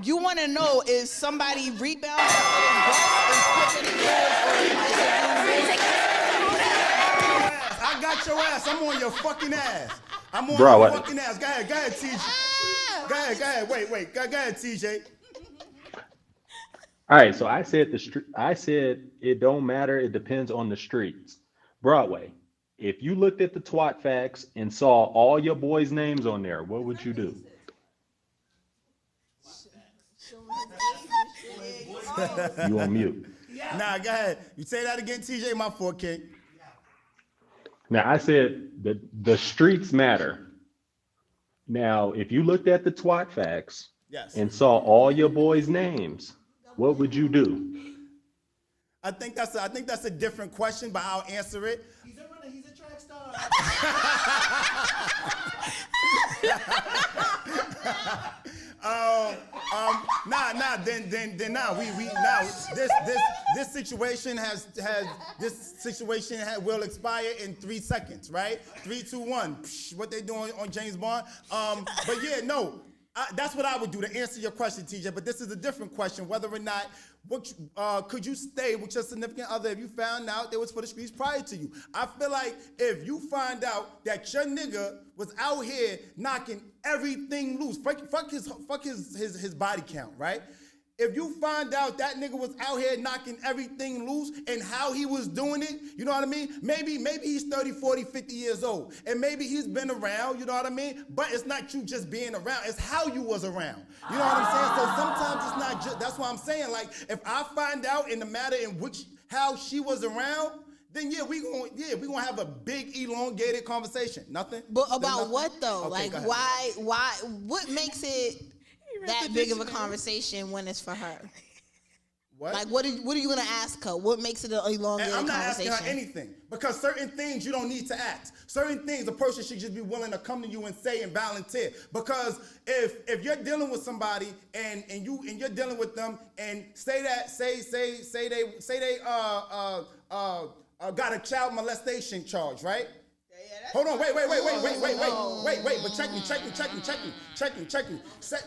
you wanna know if somebody rebounds after their breast is quicker than yours. I got your ass. I'm on your fucking ass. I'm on Bro, your fucking ass. Go ahead, TJ. Go ahead. Wait. Go ahead, TJ. All right, so I said it don't matter. It depends on the streets. Broadway. If you looked at the twat facts and saw all your boys' names on there, what would you do? You on mute. Nah, go ahead. You say that again, TJ. My 4K. Now I said the streets matter. Now, if you looked at the twat facts and saw all your boys' names, what would you do? I think that's a different question, but I'll answer it. He's a runner. He's a track star. This situation will expire in 3 seconds, right? 3, 2, 1. Psh, what they doing on James Bond? But yeah, no. That's what I would do to answer your question, TJ. But this is a different question: whether or not could you stay with your significant other if you found out they was for the streets prior to you? I feel like if you find out that your nigga was out here knocking everything loose, fuck his body count, right? If you find out that nigga was out here knocking everything loose and how he was doing it, you know what I mean? Maybe he's 30, 40, 50 years old. And maybe he's been around, you know what I mean? But it's not you just being around. It's how you was around. You know what I'm saying? So sometimes it's not just, that's what I'm saying. Like, if I find out in the matter in which, how she was around, then we gonna have a big elongated conversation. Nothing? But about nothing? what though? Okay, like why what makes it that big of a conversation when it's for her? What? Like, what are you gonna ask her? What makes it an elongated I'm not conversation? asking her anything because certain things you don't need to ask. Certain things a person should just be willing to come to you and say and volunteer. Because if you're dealing with somebody and you're dealing with them and say they got a child molestation charge, right? Hold on, wait, but check me.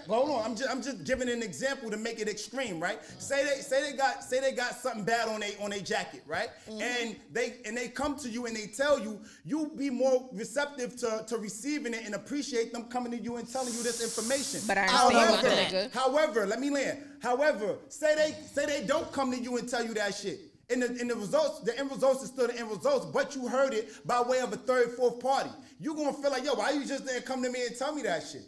Hold on, I'm just giving an example to make it extreme, right? Say they got something bad on their jacket, right? And they come to you and they tell you, you be more receptive to receiving it and appreciate them coming to you and telling you this information. But I however, let me land. However, say they don't come to you and tell you that shit. And the results, the end results is still the end results, but you heard it by way of a third, fourth party. You gonna feel like, yo, why you just didn't come to me and tell me that shit?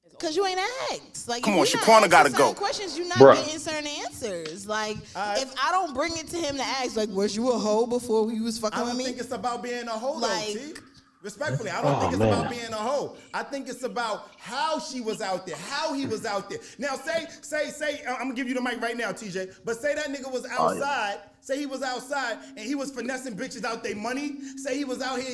Because you ain't asked. Like, come on, Shaquana gotta go. Questions, you're not Bruh. getting certain answers. Like, if I don't bring it to him to ask, like, was you a hoe before you was fucking with me? I don't think it's about being a hoe, though, T. Respectfully, I don't Oh, think it's man. about being a hoe. I think it's about how she was out there, how he was out there. Now, say, I'm gonna give you the mic right now, TJ. But say that nigga was outside. Say he was outside and he was finessing bitches out their money. Say he was out here,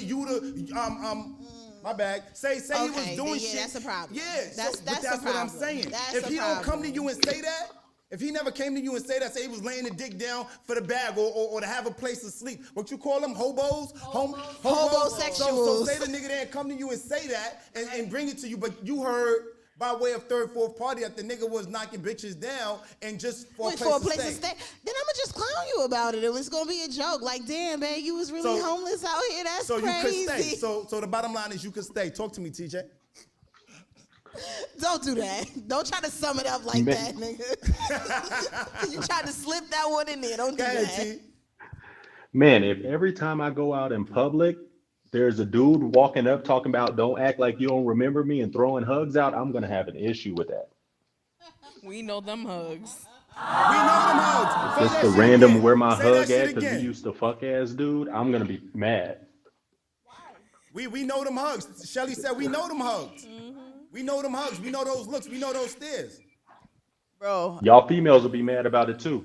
my bag. Say he was doing shit. That's a problem. Yeah, that's what I'm saying. That's if a he don't come problem. to you and say that. If he never came to you and say that, say he was laying the dick down for the bag or to have a place to sleep. What you call them? Hobos? Homosexuals. So say the nigga didn't come to you and say that and bring it to you, but you heard by way of third, fourth party that the nigga was knocking bitches down and just for a place to stay. Then I'ma just clown you about it. It was gonna be a joke. Like, damn, man, you was really homeless out here. That's so crazy. You could stay. So the bottom line is you could stay. Talk to me, TJ. Don't do that. Don't try to sum it up like that, nigga. You tried to slip that one in there. Don't do that. Man, if every time I go out in public, there's a dude walking up talking about don't act like you don't remember me and throwing hugs out, I'm going to have an issue with that. We know them hugs. We know them hugs. Just the random where my hug at because we used to fuck ass dude, I'm going to be mad. We know them hugs. Shelly said we know them hugs. We know them hugs. We know those looks. We know those stares. Bro. Y'all females will be mad about it too.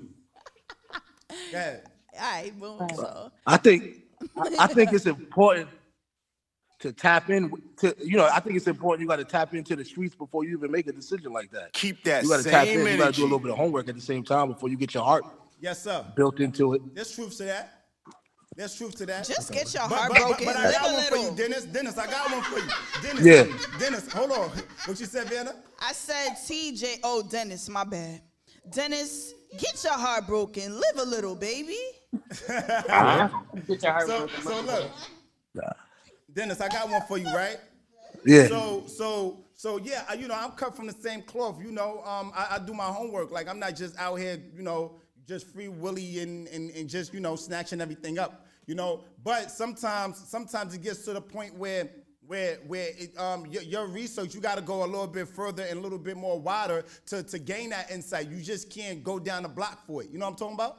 Yeah. All right, boom. So. I think it's important to tap in to, I think it's important you got to tap into the streets before you even make a decision like that. Keep that you got to same tap in. energy. You got to do a little bit of homework at the same time before you get your heart built into it. There's truth to that. There's truth to that. Just get your heart broken. But I got one for you, Dennis. Dennis, I got one for you. Dennis, hold on. What you said, Vienna? I said TJ. Oh, Dennis, my bad. Dennis, get your heart broken. Live a little, baby. Get your heart broken. So look, Dennis, I got one for you, right? Yeah. So yeah, I'm cut from the same cloth. I do my homework. Like, I'm not just out here, just free willy and just snatching everything up. But sometimes it gets to the point where your research, you got to go a little bit further and a little bit more wider to gain that insight. You just can't go down the block for it. You know what I'm talking about?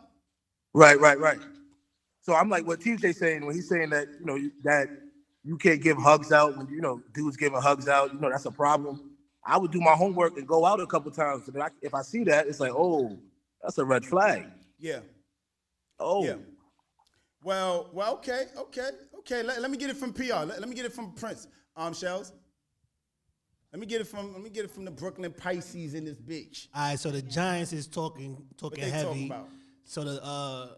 Right. So I'm like what TJ's saying when he's saying that that you can't give hugs out when dudes giving hugs out. That's a problem. I would do my homework and go out a couple times. And if I see that, it's like, oh, that's a red flag. Yeah. Oh. Yeah. Well, okay. Let me get it from PR. Let me get it from Prince. Shells. Let me get it from the Brooklyn Pisces in this bitch. All right, so the Giants is talking heavy. Talking about? So the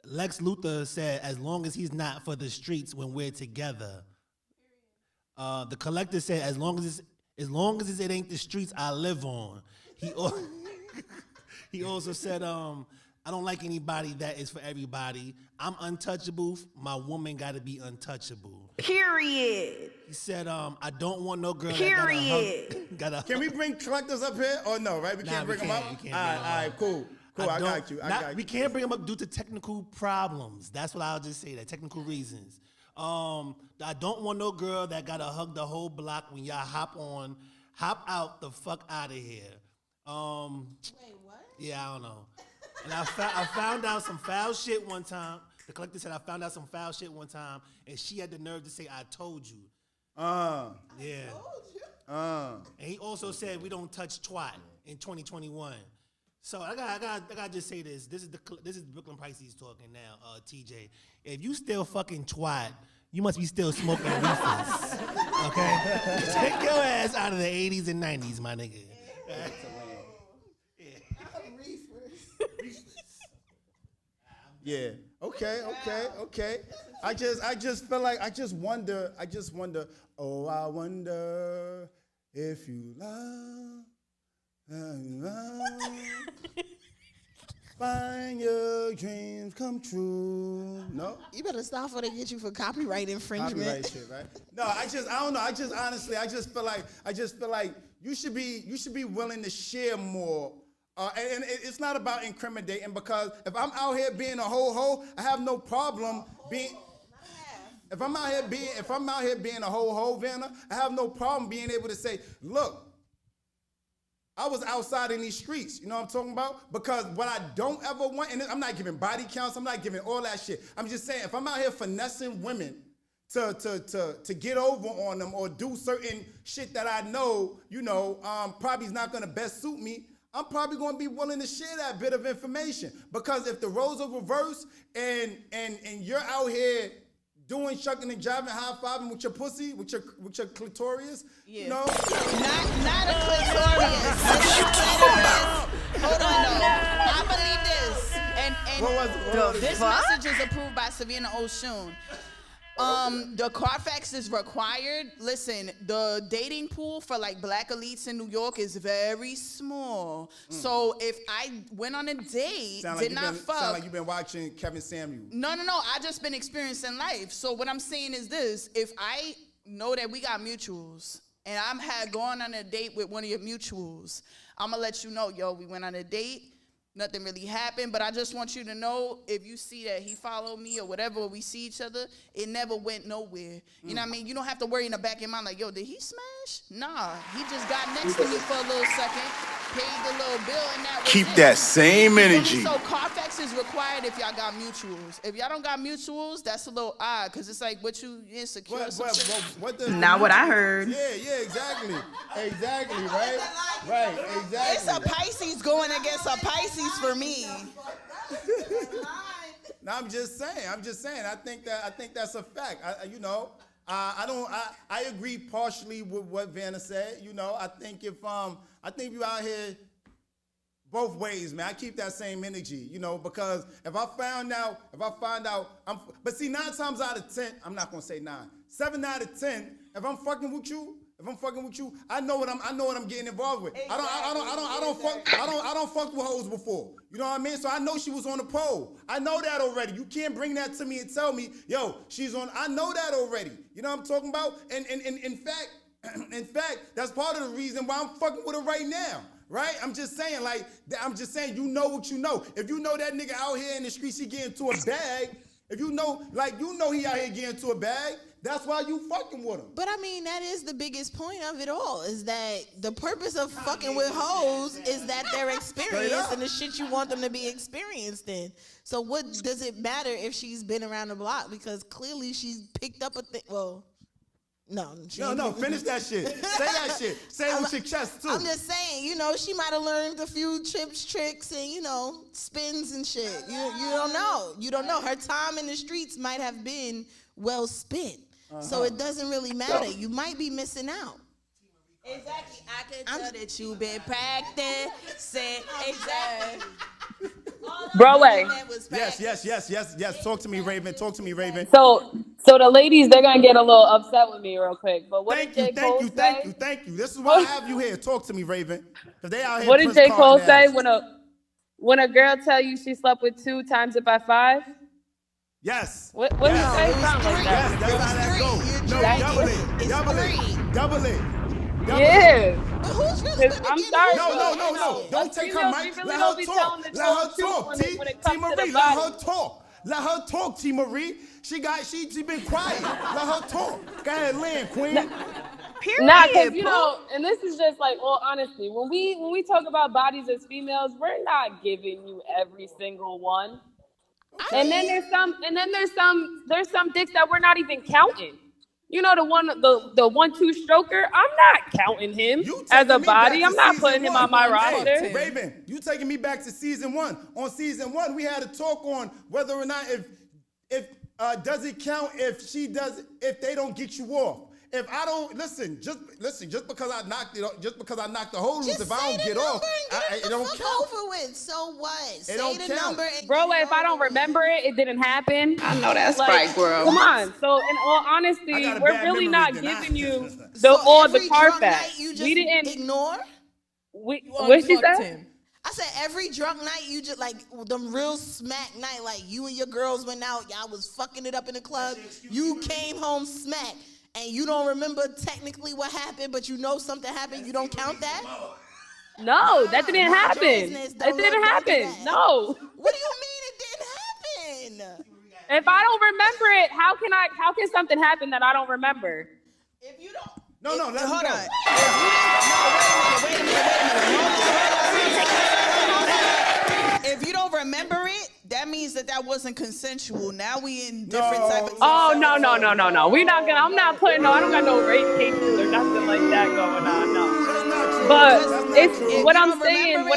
Lex Luthor said, as long as he's not for the streets when we're together. The Collector said, as long as it ain't the streets I live on. He also said, I don't like anybody that is for everybody. I'm untouchable. My woman got to be untouchable. Period. He said, I don't want no girl Period. that got a hug. Can we bring collectors up here or no, right? We can't bring them up? All right, cool. I got you. We can't bring them up due to technical problems. That's what I'll just say, that technical reasons. I don't want no girl that got to hug the whole block when y'all hop out the fuck out of here. Wait, what? Yeah, I don't know. And I found out some foul shit one time. The Collector said I found out some foul shit one time, and she had the nerve to say, I told you. Yeah. And he also said we don't touch twat in 2021. So I got to just say this. This is Brooklyn Pisces talking now, TJ. If you still fucking twat, you must be still smoking reefers. Okay? Take your ass out of the 80s and 90s, my nigga. Yeah. Okay. I just feel like I just wonder. Oh, I wonder if you love. Find your dreams come true. No? You better stop before they get you for copyright infringement. Copyright shit, right? No, I don't know. Honestly, I just feel like you should be willing to share more. And it's not about incriminating, because if I'm out here being a ho-ho, I have no problem being. If I'm out here being a ho-ho, Vanna, I have no problem being able to say, look, I was outside in these streets, you know what I'm talking about? Because what I don't ever want, and I'm not giving body counts, I'm not giving all that shit. I'm just saying, if I'm out here finessing women to get over on them or do certain shit that I know, probably is not gonna best suit me, I'm probably gonna be willing to share that bit of information. Because if the roles are reversed and you're out here doing shucking and jiving, high-fiving with your pussy, with your clitoris, Not a clitoris. Hold on, though. I believe this. And this message is approved by Savannah Oshun. The Carfax is required. Listen, the dating pool for like black elites in New York is very small. So if I went on a date, sound like you've been watching Kevin Samuel. No. I just been experiencing life. So what I'm saying is this: if I know that we got mutuals, and I'm going on a date with one of your mutuals, I'm gonna let you know, yo, we went on a date. Nothing really happened, but I just want you to know, if you see that he followed me or whatever, or we see each other, it never went nowhere. You know what I mean? You don't have to worry in the back of your mind like, yo, did he smash? Nah, he just got next to me for a little second, paid the little bill, and that was Keep it. that same energy. So Carfax is required if y'all got mutuals. If y'all don't got mutuals, that's a little odd, because it's like, what you insecure? Not what I heard. Yeah, exactly. Exactly, right? Right, exactly. It's a Pisces going against a Pisces for me. No, I'm just saying. I think that's a fact. I agree partially with what Vanna said. I think if you out here both ways, man, I keep that same energy. Because if I find out, but see, 9 times out of 10, I'm not gonna say 9, 7 out of 10, if I'm fucking with you, I know what I'm getting involved with. Exactly. I don't fuck with hoes before. You know what I mean? So I know she was on the pole. I know that already. You can't bring that to me and tell me, yo, she's on. I know that already. You know what I'm talking about? And in fact, that's part of the reason why I'm fucking with her right now. Right? I'm just saying, you know what you know. If you know that nigga out here in the streets, he getting to a bag. If you know he out here getting to a bag, that's why you fucking with him. But I mean, that is the biggest point of it all, is that the purpose of fucking with hoes is that they're experienced in the shit you want them to be experienced in. So what does it matter if she's been around the block? Because clearly she's picked up a thing. Well, no. Finish that shit. Say that shit. Say it with your chest, too. I'm just saying, she might have learned a few tricks and, spins and shit. You don't know. You don't know. Her time in the streets might have been well spent. So it doesn't really matter. You might be missing out. Exactly. I can tell that you've been practicing. Exactly. Broadway. Yes. Talk to me, Raven. So the ladies, they're gonna get a little upset with me real quick. But what did J. Cole say? Thank you. This is why I have you here. Talk to me, Raven. Because they out here. What did J. Cole say when a girl tell you she slept with 2 times it by 5? Yes. What did he say? Something like that. Yes, that's how that goes. No, double it. Yeah. But who's really I'm sorry. No. Don't take her mic. Let her talk. T. Marie, let her talk, T. Marie. She been quiet. Let her talk. Go ahead, land, queen. Period. Nah, because and this is just like, well, honestly, when we talk about bodies as females, we're not giving you every single one. And then there's some dicks that we're not even counting. You know, the 1-2 stroker. I'm not counting him as a body. I'm not putting him on my roster. Hey, Raven, you taking me back to season 1. On season 1, we had a talk on whether or not if does it count if they don't get you off. If I don't listen, just because I knocked the hole loose, if I don't get off, it don't count. Over with. So what? It don't count. Bro, if I don't remember it, it didn't happen. I know that's right, girl. Come on. So in all honesty, we're really not giving you all the Carfax. We didn't ignore. What she said? I said every drunk night you just like them real smack night, like you and your girls went out, y'all was fucking it up in the club. You came home smack. And you don't remember technically what happened, but you know something happened. You don't count that? No, that didn't happen. It didn't happen. No. What do you mean it didn't happen? If I don't remember it, how can something happen that I don't remember? If you don't. No, let's hold go. on. Wait a minute. If you don't remember it, that means that wasn't consensual. Now we in different type of. Oh no. We're not gonna. I'm not putting. I don't got no rape cases or nothing like that going on. No. But it's what I'm saying.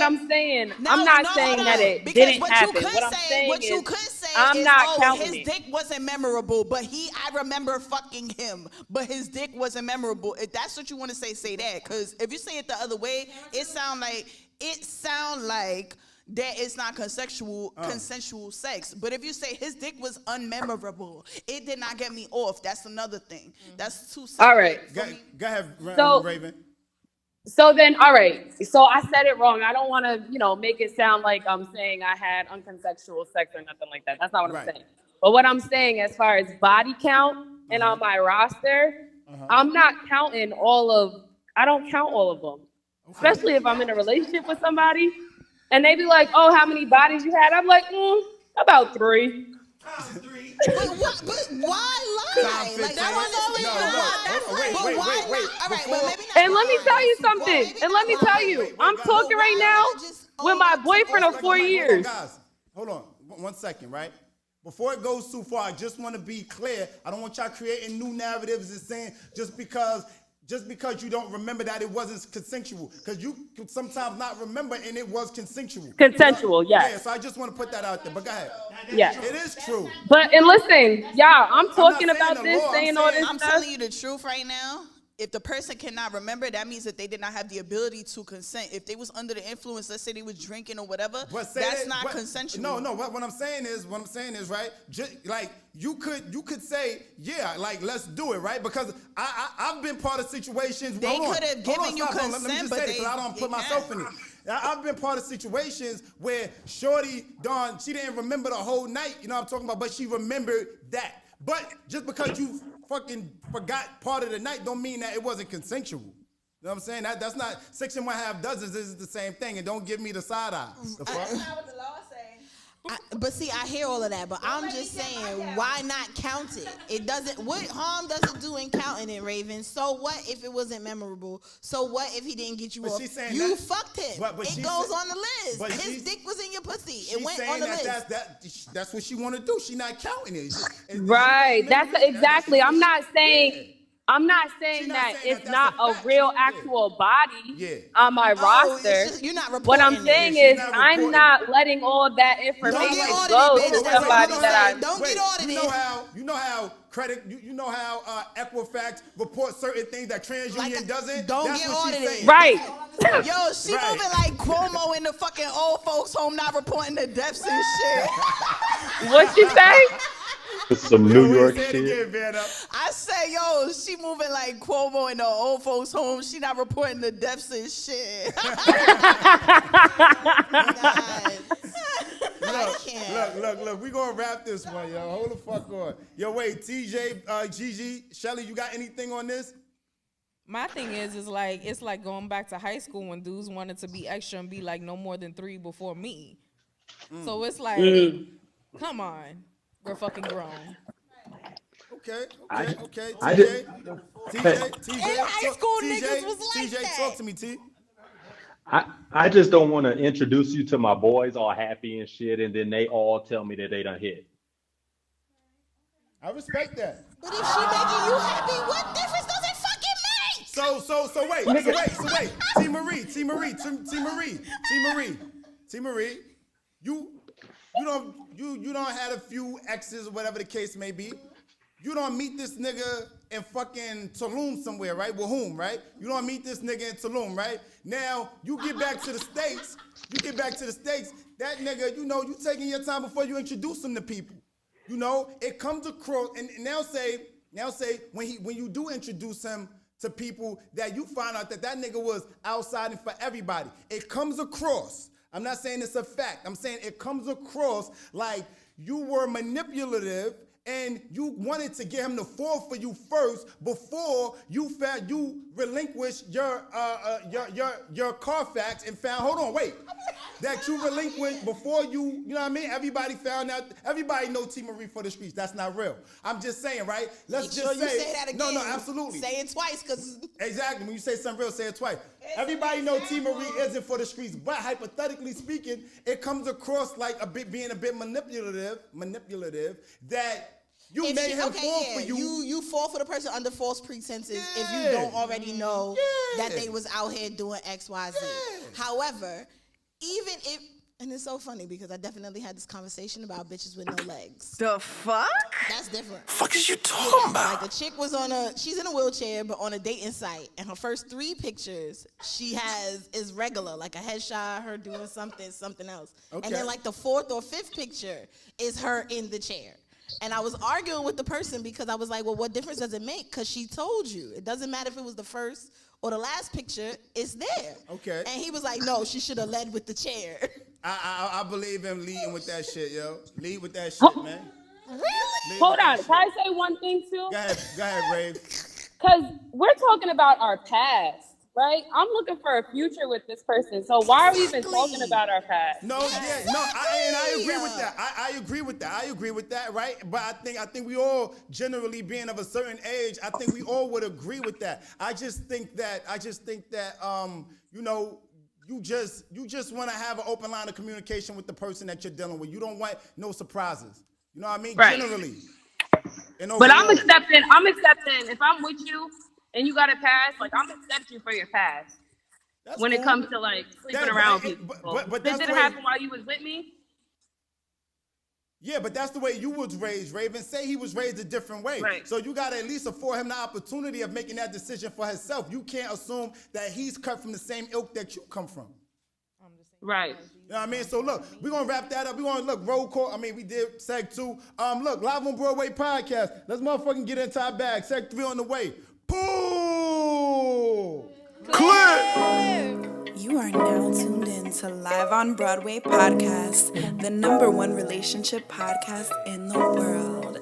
I'm not saying that it didn't happen. What I'm saying is, I'm not counting his dick wasn't memorable, but I remember fucking him, but his dick wasn't memorable. If that's what you want to say that. Because if you say it the other way, it sound like that it's not consensual sex. But if you say his dick was unmemorable, it did not get me off. That's another thing. That's too separate. All right. Go ahead, Raven. So then, all right. So I said it wrong. I don't want to, make it sound like I'm saying I had unconsensual sex or nothing like that. That's not what I'm saying. But what I'm saying as far as body count and on my roster, I'm not counting I don't count all of them. Especially if I'm in a relationship with somebody. And they be like, oh, how many bodies you had? I'm like, about 3. But why lie? Like, that was always wait. All right, well, maybe not. And let me tell you something. I'm talking right now with my boyfriend of 4 years. Guys, hold on 1 second, right? Before it goes too far, I just want to be clear. I don't want y'all creating new narratives and saying just because you don't remember that it wasn't consensual. Because you can sometimes not remember and it was consensual. Consensual, yes. Yeah, so I just want to put that out there. But go ahead. Yeah. It is true. But, and listen, I'm talking about this, saying all this I'm stuff. telling you the truth right now. If the person cannot remember, that means that they did not have the ability to consent. If they was under the influence, let's say they was drinking or whatever, that's not consensual. No. What I'm saying is, right? Like you could say, yeah, like let's do it, right? Because I've been part of situations. They could have given you consent, let me just but say this, 'cause I don't put myself in it. I've been part of situations where Shorty, Dawn, she didn't remember the whole night. You know what I'm talking about? But she remembered that. But just because you fucking forgot part of the night don't mean that it wasn't consensual. You know what I'm saying? That's not 6 1/2 dozens. This is the same thing. And don't give me the side eye. The fuck? That's not what the law say. But see, I hear all of that, but I'm just saying, why not count it? It doesn't. What harm does it do in counting it, Raven? So what if it wasn't memorable? So what if he didn't get you off? You fucked him. It goes on the list. His dick was in your pussy. It went on the list. That's what she want to do. She not counting it. Right. That's exactly. I'm not saying that it's not a real actual body on my roster. You're not reporting. What I'm saying is I'm not letting all that information go to somebody that I don't get audited. You know how credit. You know how Equifax reports certain things that TransUnion doesn't. Don't get audited. Right. Yo, she moving like Cuomo in the fucking old folks home, not reporting the deaths and shit. What you say? Some New York shit. I say, yo, she moving like Cuomo in the old folks' home. She not reporting the deaths and shit. Look. We gonna wrap this one, yo. Hold the fuck on. Yo, wait, TJ, Gigi, Shelly, you got anything on this? My thing is like it's like going back to high school when dudes wanted to be extra and be like no more than 3 before me. So it's like, come on. We're fucking grown. Okay. TJ, high school niggas was like TJ, that. talk to me, T. I just don't want to introduce you to my boys all happy and shit, and then they all tell me that they done hit. I respect that. But if she making you happy, what difference does it fucking make? So wait. T. Marie, you don't had a few exes or whatever the case may be. You don't meet this nigga in fucking Tulum somewhere, right? With whom, right? You don't meet this nigga in Tulum, right? Now, you get back to the States. That nigga, you taking your time before you introduce him to people. It comes across, and now say when you do introduce him to people that you find out that nigga was outside and for everybody. It comes across. I'm not saying it's a fact. I'm saying it comes across like you were manipulative and you wanted to get him to fall for you first before you relinquished your Carfax and found. Hold on, wait. That you relinquished before you know what I mean? Everybody found out. Everybody know T. Marie for the streets. That's not real. I'm just saying, right? Let's Make just sure you say that again. No, absolutely. Say it twice, cause exactly. When you say something real, say it twice. Everybody know T. Marie isn't for the streets, but hypothetically speaking, it comes across like being a bit manipulative. That you made him fall for you. You fall for the person under false pretenses if you don't already know that they was out here doing X, Y, Z. However, even if, and it's so funny because I definitely had this conversation about bitches with no legs. The fuck? That's different. Fuck is you talking about? Like the chick was she's in a wheelchair, but on a dating site, and her first 3 pictures she has is regular, like a headshot, her doing something else. Okay. And then like the 4th or 5th picture is her in the chair. And I was arguing with the person because I was like, well, what difference does it make? Because she told you. It doesn't matter if it was the first or the last picture, it's there. Okay. And he was like, no, she should have led with the chair. I believe him leading with that shit, yo. Lead with that shit, man. Really? Hold on. Can I say one thing, too? Go ahead, Rave. Because we're talking about our past, right? I'm looking for a future with this person. So why are we even talking about our past? I agree with that. I agree with that, right? But I think we all, generally being of a certain age, I think we all would agree with that. I just think that you just want to have an open line of communication with the person that you're dealing with. You don't want no surprises. You know what I mean? Right. Generally. But I'm accepting if I'm with you and you got a past, like I'm accepting you for your past. That's when cool. It comes to like sleeping around people. But this didn't happen while you was with me? Yeah, but that's the way you was raised, Raven. Say he was raised a different way. Right. So you got to at least afford him the opportunity of making that decision for himself. You can't assume that he's cut from the same ilk that you come from. Right. You know what I mean? So look, we're going to wrap that up. We're going to look, roll call. I mean, we did Seg 2. Look, Live on Broadway Podcast. Let's motherfucking get into our bag. Seg 3 on the way. Pool! Clip! You are now tuned in to Live on Broadway Podcast, the #1 relationship podcast in the world.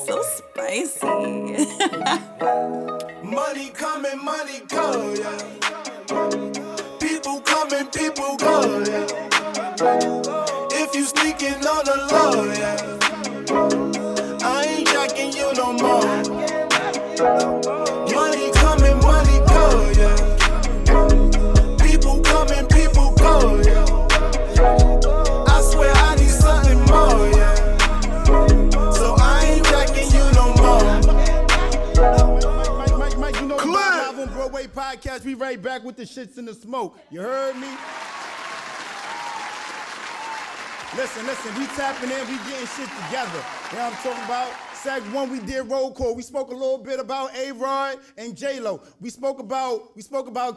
So spicy. Money coming, money go, yeah. People coming, people go, yeah. If you sneaking on the low, yeah. I ain't jacking you no more. Money coming, money go, yeah. People coming, people go, yeah. I swear I need something more, yeah. So I ain't jacking you no more. Mike, you know about Live on Broadway Podcast. We right back with the shits in the smoke. You heard me? Listen, we tapping in, we getting shit together. You know what I'm talking about? Seg 1, we did roll call. We spoke a little bit about ARod and J.Lo. We spoke about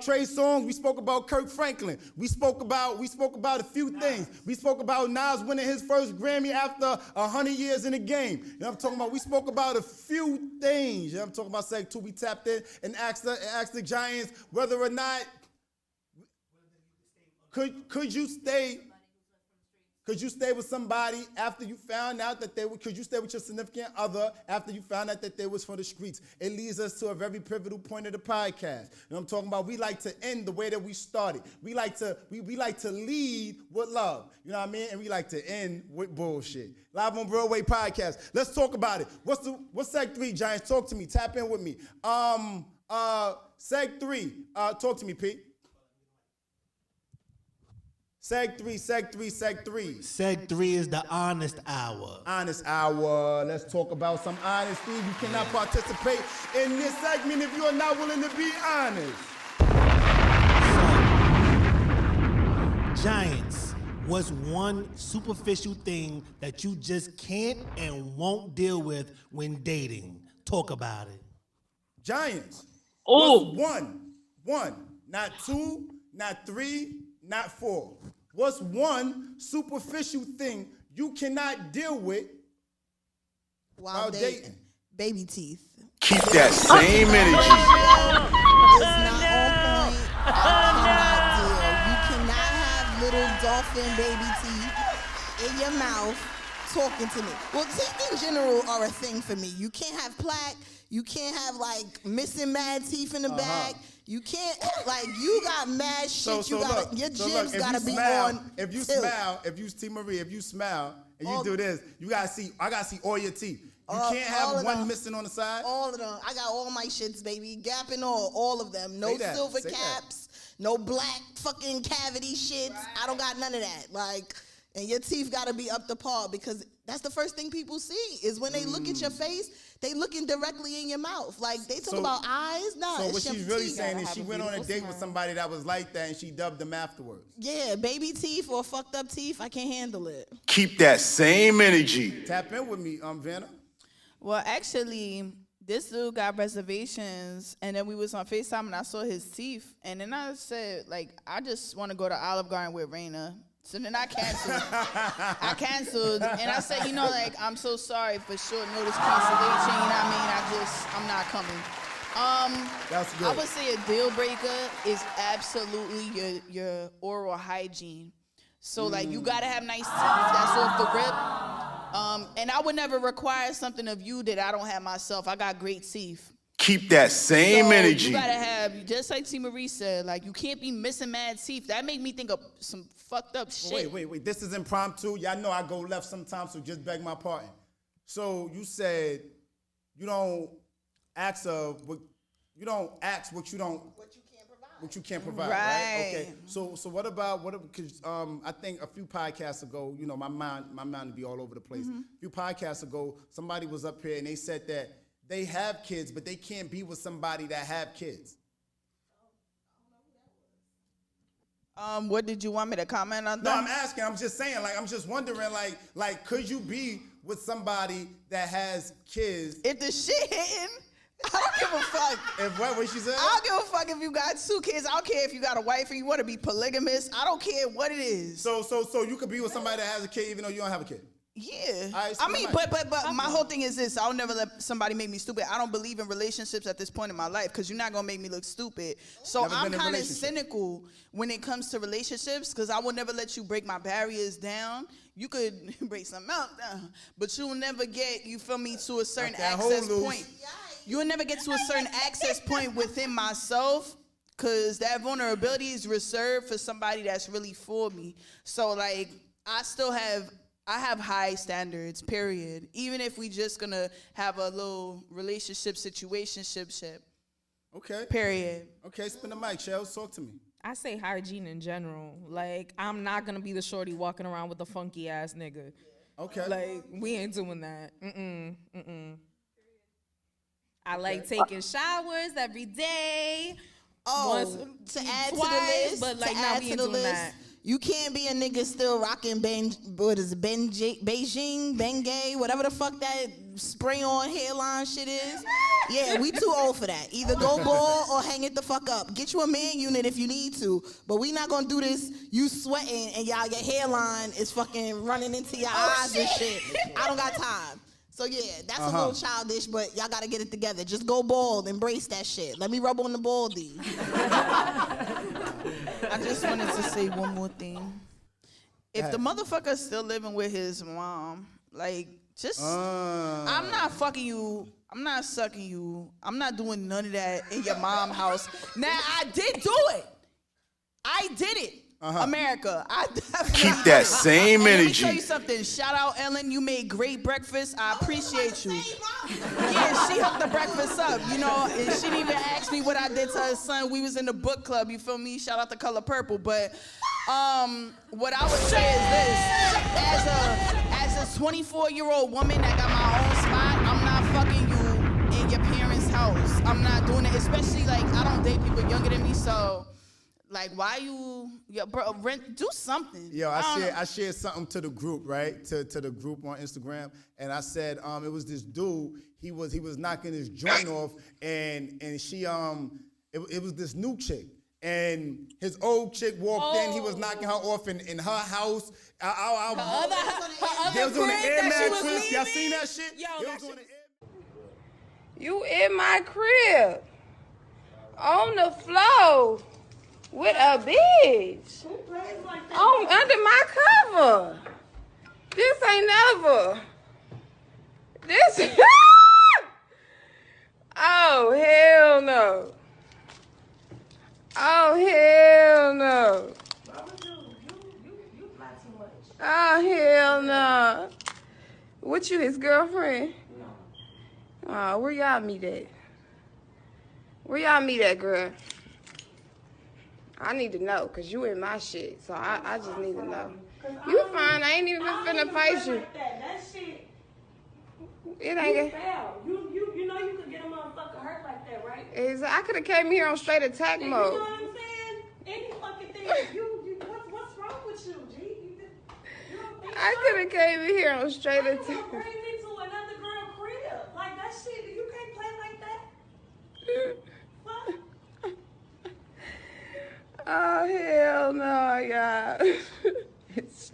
Trey Songz. We spoke about Kirk Franklin. We spoke about a few things. We spoke about Nas winning his first Grammy after 100 years in the game. You know what I'm talking about? We spoke about a few things. You know what I'm talking about? Seg 2, we tapped in and asked the Giants whether or not could you stay with somebody after you found out that could you stay with your significant other after you found out that they was from the streets? It leads us to a very pivotal point of the podcast. You know what I'm talking about? We like to end the way that we started. We like to lead with love. You know what I mean? And we like to end with bullshit. Live on Broadway Podcast. Let's talk about it. What's Seg 3, Giants? Talk to me. Tap in with me. Seg 3, talk to me, Pete. Seg 3. Seg 3 is the honest hour. Honest hour. Let's talk about some honesty. You cannot participate in this segment if you are not willing to be honest. Giants, what's one superficial thing that you just can't and won't deal with when dating? Talk about it. Giants. Oh. What's one, not 2, not 3, not 4. What's one superficial thing you cannot deal with while dating? Baby teeth. Keep that same energy. It's not on point. I cannot deal. You cannot have little dolphin baby teeth in your mouth talking to me. Well, teeth in general are a thing for me. You can't have plaque. You can't have like missing mad teeth in the back. You can't you got mad shit. Your jibs gotta be on. If you smile, T. Marie, if you smile and you do this, I gotta see all your teeth. You can't have one missing on the side. All of them. I got all my shits, baby. Gap and all of them. No silver caps. No black fucking cavity shits. Right. I don't got none of that. And your teeth gotta be up to par because that's the first thing people see is when they look at your face. They looking directly in your mouth. They talk about eyes. Nah, so what she's really saying is she went on a date with somebody that was like that and she dubbed them afterwards. Yeah, baby teeth or fucked up teeth, I can't handle it. Keep that same energy. Tap in with me, Vanna. Well, actually, this dude got reservations, and then we was on FaceTime, and I saw his teeth, and then I said, I just want to go to Olive Garden with Raina. So then I canceled. And I said, I'm so sorry for short notice cancellation. You know what I mean? I'm not coming. That's good. I would say a deal breaker is absolutely your oral hygiene. So you gotta have nice teeth. That's off the rip. And I would never require something of you that I don't have myself. I got great teeth. Keep that same energy. You gotta have, just like T. Marie said, you can't be missing mad teeth. That make me think of some fucked up shit. Wait. This is impromptu. Y'all know I go left sometimes, so just beg my pardon. So you said you don't ask what you can't provide, right? Okay. So what about because I think a few podcasts ago, my mind would be all over the place. A few podcasts ago, somebody was up here and they said that they have kids, but they can't be with somebody that have kids. What did you want me to comment on that? No, I'm asking. I'm just saying. I'm just wondering. Could you be with somebody that has kids? If the shit hitting, I don't give a fuck. If what she said? I don't give a fuck if you got 2 kids. I don't care if you got a wife and you want to be polygamous. I don't care what it is. So you could be with somebody that has a kid even though you don't have a kid. Yeah. Right, I mean, but my whole thing is this. I'll never let somebody make me stupid. I don't believe in relationships at this point in my life because you're not going to make me look stupid. So I'm kind of cynical when it comes to relationships because I will never let you break my barriers down. You could break something else down, but you'll never get, you feel me, to a certain access point. You'll never get to a certain access point within myself because that vulnerability is reserved for somebody that's really for me. So, I have high standards, period. Even if we just gonna have a little relationship situationship. Okay. Period. Okay, spin the mic, Shells. Talk to me. I say hygiene in general. I'm not gonna be the shorty walking around with a funky ass nigga. Okay. We ain't doing that. I like taking showers every day. To add twice, to the list, but we ain't doing that. You can't be a nigga still rocking Beijing, Bengay, whatever the fuck that spray-on hairline shit is. Yeah, we too old for that. Either go bald or hang it the fuck up. Get you a man unit if you need to, but we not gonna do this. You sweating and your hairline is fucking running into your eyes and shit. I don't got time. So yeah, that's a little childish, but y'all gotta get it together. Just go bald, embrace that shit. Let me rub on the baldy. I just wanted to say one more thing. If the motherfucker's still living with his mom, I'm not fucking you. I'm not sucking you. I'm not doing none of that in your mom's house. Now, I did do it. I did it. America. I definitely keep that same energy. Let me tell you something. Shout out, Ellen. You made great breakfast. I appreciate you. Yeah, she hooked the breakfast up, and she didn't even ask me what I did to her son. We was in the book club, you feel me? Shout out to Color Purple. But What I would say is this: as a 24-year-old woman that got my own spot, I'm not fucking you in your parents' house. I'm not doing it, especially like I don't date people younger than me, so. Like, why bro, do something. Yo, I shared something to the group, right? To the group on Instagram, and I said, it was this dude. He was knocking his joint off, and she it was this new chick, and his old chick walked in. He was knocking her off in her house. They was on the air mattress. Y'all seen that shit? You in my crib, on the floor. With a bitch under my cover. This ain't never. This. Oh, hell no. Oh, hell no. Oh, hell no. What, you his girlfriend? No. Oh, where y'all meet at? Where y'all meet at, girl? I need to know, because you in my shit, so I just need to know. You fine, I ain't even finna fight you. That shit, it ain't you know you could get a motherfucker hurt like that, right? I could have came here on straight attack mode. You know what I'm saying? Any fucking thing, what's wrong with you, G? You don't think I could have came in here on straight attack. Bring me to another girl crib. Like, that shit, you can't play like that. Oh, hell no, y'all. It's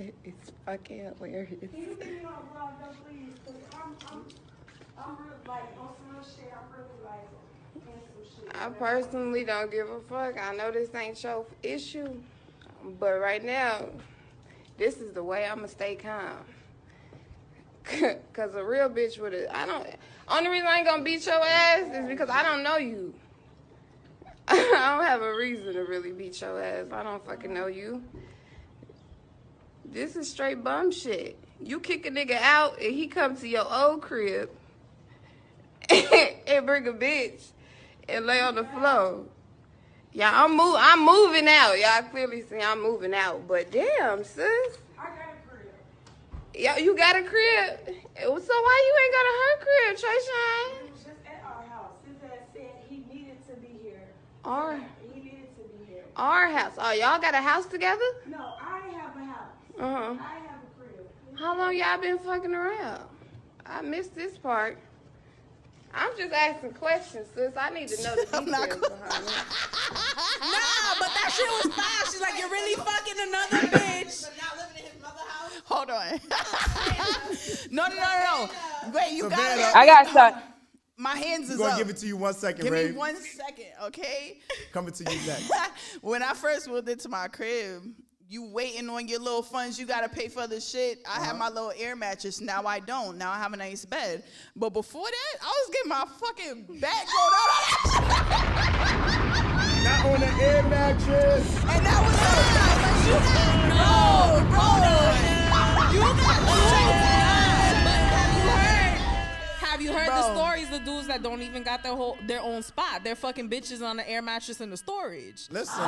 fucking hilarious. Can you get me on vlog though, please? Because I'm real, like, on some real shit, I'm really, like, in some shit. I personally don't give a fuck. I know this ain't your issue, but right now, this is the way I'ma stay calm. Cause a real bitch would have, only reason I ain't gonna beat your ass is because I don't know you. I don't have a reason to really beat your ass. I don't fucking know you. This is straight bum shit. You kick a nigga out and he come to your old crib and bring a bitch and lay on the floor. Yeah, I'm moving out. Y'all clearly see I'm moving out. But damn, sis. I got a crib. Yeah, you got a crib? So why you ain't got a her crib, Trey Shine? It was just at our house. His dad said he needed to be here. He needed to be here. Our house. Oh, y'all got a house together? No, I have a house. Uh-huh. I have a crib. How long y'all been fucking around? I missed this part. I'm just asking questions, sis. I need to know the details behind it. Nah, but that shit was fine. She's like, you're really fucking another bitch. But not living in his mother's house? Hold on. No. Wait, you got it. I got some. My hands is We're up. gonna give it to you 1 second, Give Ray. me 1 second, okay? Coming to you next. When I first moved into my crib, you waiting on your little funds. You got to pay for the shit. I had my little air mattress. Now I don't. Now I have a nice bed. But before that, I was getting my fucking back rolled out. Not on the air mattress. And that was but you got bro. You got Have you heard the stories of dudes that don't even got their own spot? They're fucking bitches on the air mattress in the storage. Listen,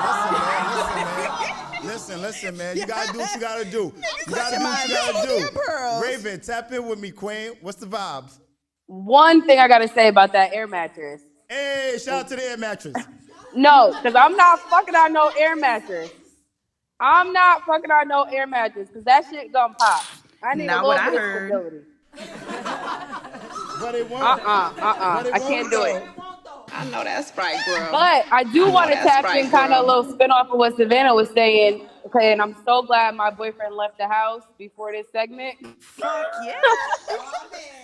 man. You gotta do what you gotta do. You gotta do what you gotta do. Raven, tap in with me, Queen. What's the vibes? One thing I gotta say about that air mattress. Hey, shout out to the air mattress. No, because I'm not fucking on no air mattress. I'm not fucking on no air mattress because that shit gonna pop. I need a little bit of stability. But it won't. I can't do it. I know that's right, girl. But I do want to tap in kind of a little spin off of what Savannah was saying. Okay, and I'm so glad my boyfriend left the house before this segment. Fuck yeah.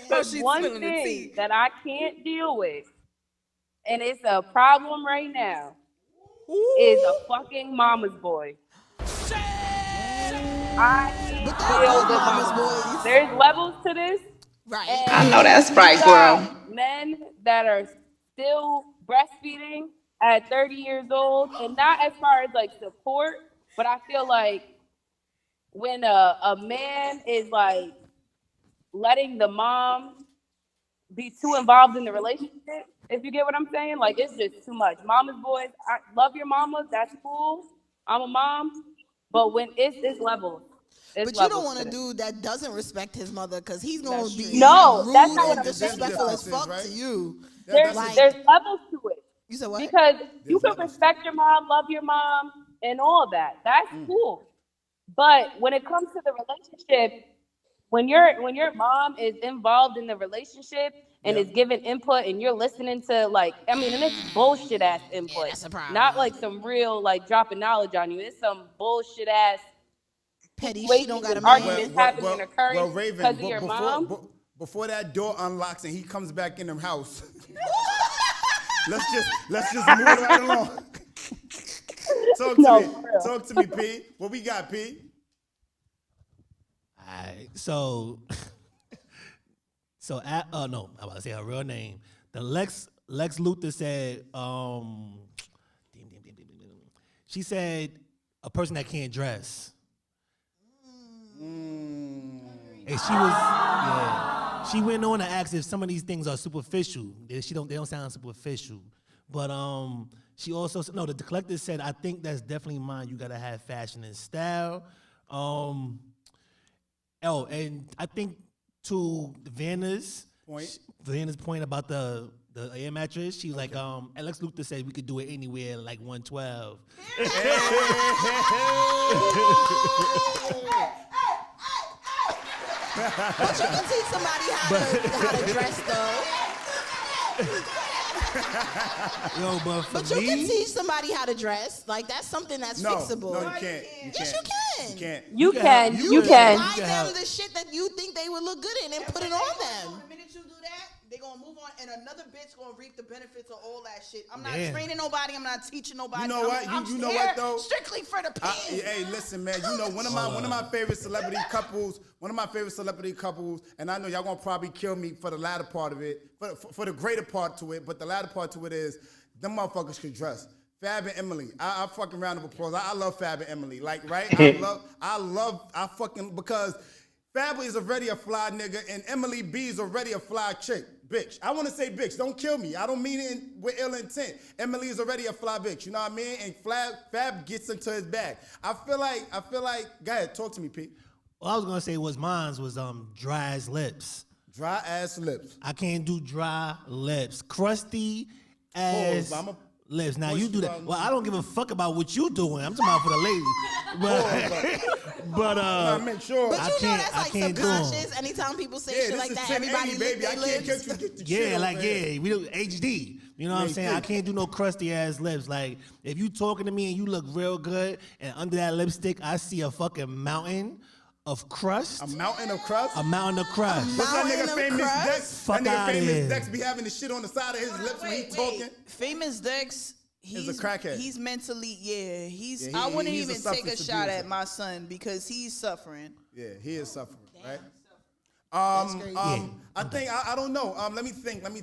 There's one thing that I can't deal with, and it's a problem right now, is a fucking mama's boy. I can't deal with mama's boys. There's levels to this. Right. I know that's right, girl. Men that are still breastfeeding at 30 years old, and not as far as like support, but I feel like when a man is like letting the mom be too involved in the relationship, if you get what I'm saying, like it's just too much. Mama's boys, I love your mama, that's cool. I'm a mom, But when it's levels. But you don't want a dude that doesn't respect his mother because he's going to be rude that's not what and I'm saying. disrespectful as fuck to you. There's levels to it. You said what? Because you can respect your mom, love your mom, and all that. That's cool. But when it comes to the relationship, when your mom is involved in the relationship and is giving input and you're listening to and it's bullshit ass input. Yeah, that's a problem. Not like some real dropping knowledge on you. It's some bullshit ass petty shit. Don't got a arguments happening and occurring Raven, because of your mom. Before that door unlocks and he comes back in the house, let's just move right along. Talk to me, P. What we got, P? All right, so I'm about to say her real name. The Lex Luthor said, she said a person that can't dress. And she went on to ask if some of these things are superficial. They don't sound superficial. But she also said, no, the collector said, I think that's definitely mine. You gotta have fashion and style. And I think to Vanna's point about the air mattress, she's like, Alex Luthor said we could do it anywhere, like 112. But you can teach somebody how to dress, though. Yo, but you can teach somebody how to dress. Like, that's something that's fixable. No, you can't. Yes, you can. You can. You can. Buy them the shit that you think they would look good in and put it on them. The minute you do that, they're going to move on, and another bitch going to reap the benefits of all that shit. I'm not training nobody. I'm not teaching nobody. You know what? I'm you know what, though? Strictly for the pee. Hey, listen, man. You know, one of my favorite celebrity couples, and I know y'all going to probably kill me for the latter part of it, for the greater part to it, but the latter part to it is them motherfuckers could dress. Fab and Emily. I fucking round of applause. I love Fab and Emily. Like, right? I fucking, because Fab is already a fly nigga and Emily B is already a fly chick. Bitch. I want to say bitch. Don't kill me. I don't mean it with ill intent. Emily is already a fly bitch. You know what I mean? And Fab gets into his bag. I feel like, go ahead, talk to me, Pete. All I was going to say was mine was dry as lips. Dry ass lips. I can't do dry lips. Crusty ass lips. Now you do that. Well, I don't give a fuck about what you doing. I'm talking about for the lady. But I meant sure. But you know that's like can't subconscious. Anytime people say shit like that, everybody lick their lips. We do HD. You know what I'm saying? I can't do no crusty ass lips. Like, if you talking to me and you look real good, and under that lipstick I see a fucking mountain of crust. A mountain of crust? A mountain of crust. What's that nigga Famous Dex? Fuck that nigga outta Famous here. Dex be having the shit on the side of his lips when he talking. Famous Dex, he's a crackhead. He's mentally, I wouldn't even take a shot at my son because he's suffering. Yeah, he is suffering, right? I think I don't know. Let me think. Mama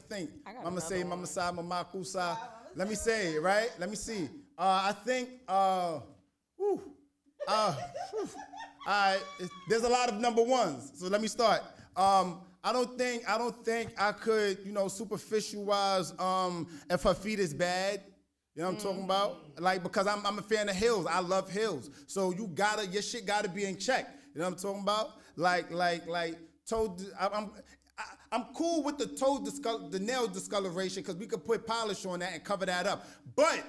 say, Mama side, Mama kusa. Let me say it, right? Let me see. I think there's a lot of number ones. So let me start. I don't think I could, superficial wise, if her feet is bad. You know what I'm talking about? Like, because I'm a fan of heels. I love heels. So your shit gotta be in check. You know what I'm talking about? Like toe. I'm cool with the nail discoloration because we could put polish on that and cover that up. But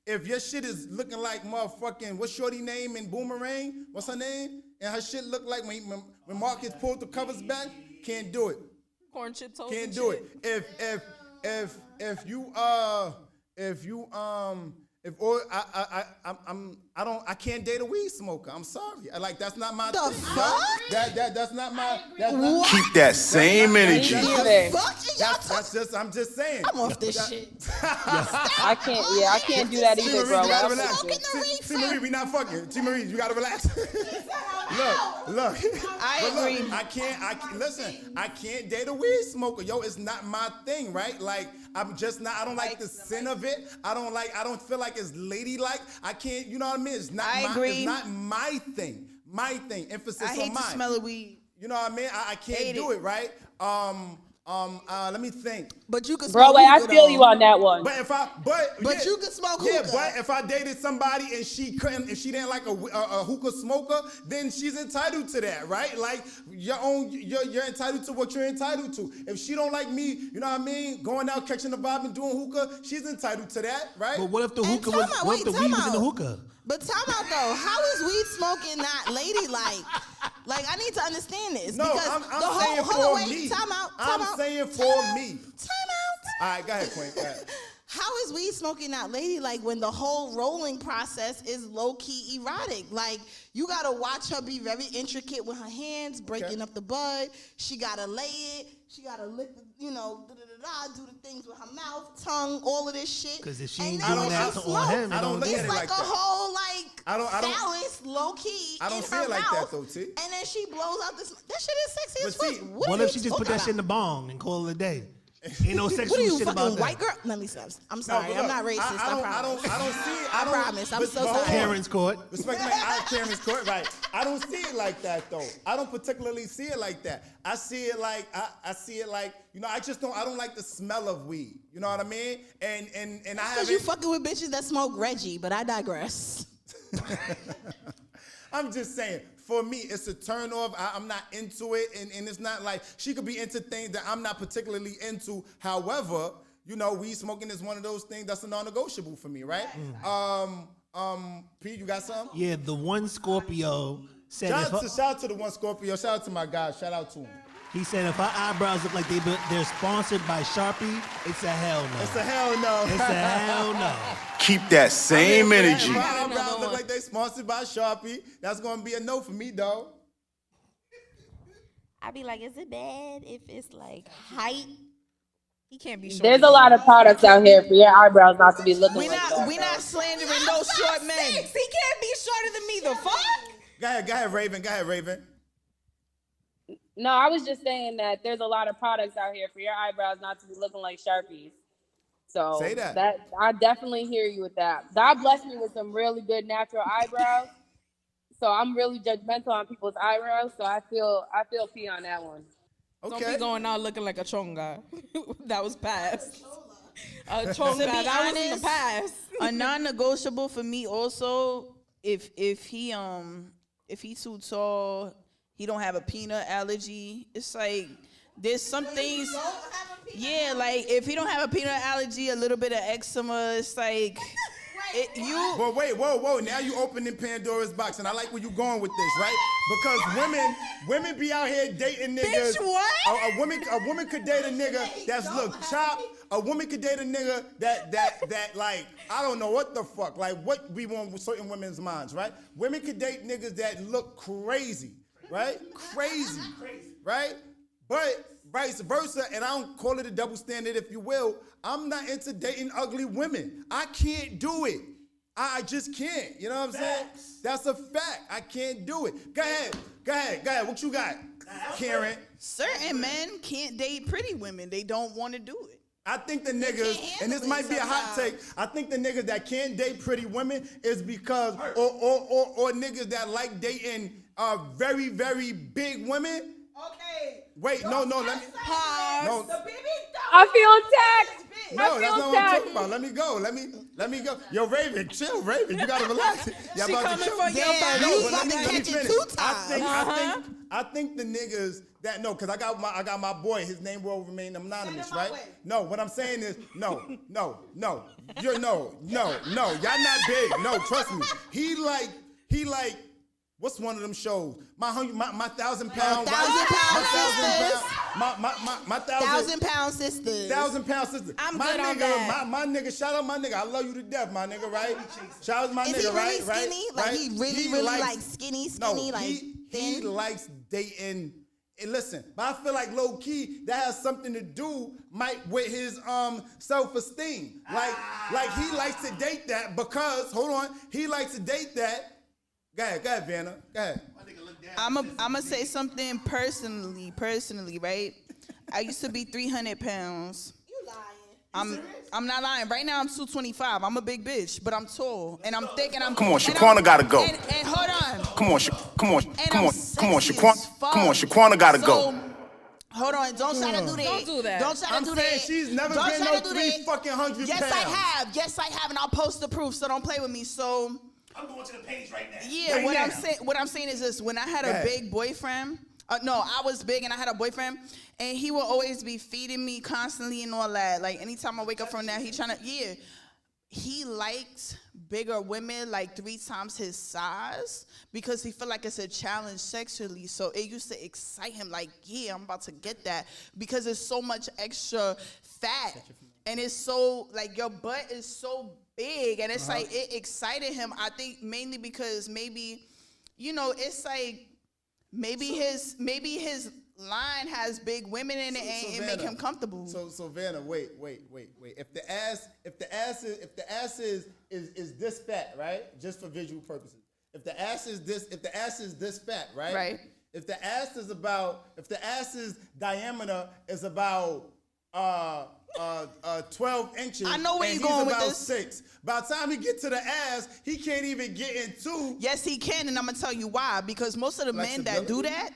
if your shit is looking like motherfucking, what's shorty name in Boomerang? What's her name? And her shit look like when Marcus pulled the covers back, can't do it. Corn chip toast. Can't do it. I can't date a weed smoker. I'm sorry. That's not my thing. Fuck? That's not my. Keep that same energy. I'm just saying. I'm off this shit. I can't do that either, bro. You gotta relax. T. Marie, we not fucking. T. Marie, you gotta relax. Look. I agree. I can't date a weed smoker. Yo, it's not my thing, right? Like, I'm just not. I don't like the scent of it. I don't feel like it's ladylike. I can't. You know what I mean? It's not. It's not my thing. My thing. Emphasis on mine. I hate the smell of weed. You know what I mean? I can't do it, right? Let me think. But you can smoke Broadway, I hookah, feel though. you on that one. But But you can smoke hookah. Yeah, but if I dated somebody and she didn't like a hookah smoker, then she's entitled to that, right? Like you're entitled to what you're entitled to. If she don't like me, you know what I mean, going out catching the vibe and doing hookah, she's entitled to that, right? But what if the hookah was? What if the weed was in the hookah? But time out though, how is weed smoking not ladylike? Like I need to understand this. No, because I'm saying for me. Time out. I'm saying for me. Time out. All right, go ahead, Queen. Go ahead. How is weed smoking not ladylike when the whole rolling process is low-key erotic? Like, you got to watch her be very intricate with her hands, breaking up the bud. She got to lay it. She got to lick the, do the things with her mouth, tongue, all of this shit. Because if she ain't doing that on him, I don't look at it like like a that. whole, phallus, I low-key, don't in see her it like mouth, that, though, T. And then she blows out this. That shit is sexy as fuck. What if she just put that shit in the bong and call it a day? Ain't no sexual What are you, shit fucking about white that. girl? Let me stop. I'm sorry. No, I'm not racist. I don't see it. I promise. I'm so sorry. Karen's court. Respect me. Karen's court, right. I don't see it like that, though. I don't particularly see it like that. I see it like, I don't like the smell of weed. You know what I mean? And I haven't. Because you fucking with bitches that smoke Reggie, but I digress. I'm just saying, for me, it's a turn off. I'm not into it, and it's not like she could be into things that I'm not particularly into. However, weed smoking is one of those things that's a non-negotiable for me, right? Pete, you got something? Yeah, the one Scorpio said. Shout out to the one Scorpio. Shout out to my guy. Shout out to him. He said if her eyebrows look like they're sponsored by Sharpie, it's a hell no. It's a hell no. It's a hell no. Keep that same energy. If my eyebrows look like they sponsored by Sharpie, that's going to be a no for me, dog. I'd be like, is it bad if it's like height? He can't be short. There's a lot of products out here for your eyebrows not to be looking like that. We not slandering no short men. He can't be shorter than me. The fuck? Go ahead, Raven. No, I was just saying that there's a lot of products out here for your eyebrows not to be looking like Sharpies. So say that. I definitely hear you with that. God bless me with some really good natural eyebrows. So I'm really judgmental on people's eyebrows. So I feel P on that one. Okay. Don't be going out looking like a chonga. That was past. A chonga, that was in the past. A non-negotiable for me also, if he too tall, he don't have a peanut allergy. It's like there's some things. Yeah, like if he don't have a peanut allergy, a little bit of eczema, it's like But wait, whoa! Now you opening Pandora's box, and I like where you going with this, right? Because women be out here dating niggas. Bitch, what? A woman could date a nigga that's look chopped. A woman could date a nigga that like I don't know what the fuck, like what we want with certain women's minds, right? Women could date niggas that look crazy, right? Crazy, right? But vice versa, and I don't call it a double standard, if you will. I'm not into dating ugly women. I can't do it. I just can't. You know what I'm saying? That's a fact. I can't do it. Go ahead. What you got, Karen? Certain men can't date pretty women. They don't want to do it. I think the niggas, and this might be a hot take, I think the niggas that can't date pretty women is because, or niggas that like dating very, very big women. Okay. Wait, no, let me. Pause. No. I feel attacked. No, that's not what I'm talking about. Let me go. Yo, Raven, chill, Raven. You gotta relax. Y'all She about coming to chill. for your body. No, You but let about me to catch it finish. 2 times. I think the niggas that because I got my boy. His name will remain anonymous, right? No, what I'm saying is no. You're no. Y'all not big. No, trust me. He like. What's one of them shows? My 1,000 pound. 1,000 pound sisters. My 1,000 pound sisters. 1,000 pound sisters. I'm my good nigga, on that. my nigga, shout out my nigga. I love you to death, my nigga, right? Shout out my Is nigga, he really right? skinny? Right? Like he really like skinny, No, like he thin? likes dating. And listen, but I feel like low key that has something to do with his self-esteem. Like he likes to date that because he likes to date that. Go ahead, Vanna. Go ahead. I'm gonna say something personally, right? I used to be 300 pounds. You lying. I'm not lying. Right now I'm 225. I'm a big bitch, but I'm tall and I'm thick and I'm. Come on, Shaquana gotta go. And hold on. Come on, Shaquana gotta go. Hold on, don't try to do that. Don't do that. Don't try to do that. She's never Don't been try no to do 300 pounds. Yes, I have. Yes, I have, and I'll post the proof. So don't play with me. So I'm going to the page right now. yeah, Right what I'm saying is this: when I had a big boyfriend, I was big and I had a boyfriend, and he would always be feeding me constantly and all that. Like anytime I wake up from that, he liked bigger women, like 3 times his size, because he felt like it's a challenge sexually. So it used to excite him, like, yeah, I'm about to get that, because it's so much extra fat, and it's so, like, your butt is so big, and it's like, it excited him, I think, mainly because maybe, it's like, maybe his line has big women in it and it make him comfortable. So Vanna, wait. If the ass is this fat, right? Just for visual purposes. If the ass is this fat, right? Right. If the ass's diameter is about 12 inches. I know where and you're going with about this. 6. By the time he get to the ass, he can't even get in 2. Yes, he can, and I'm gonna tell you why. Because most of the men that do that,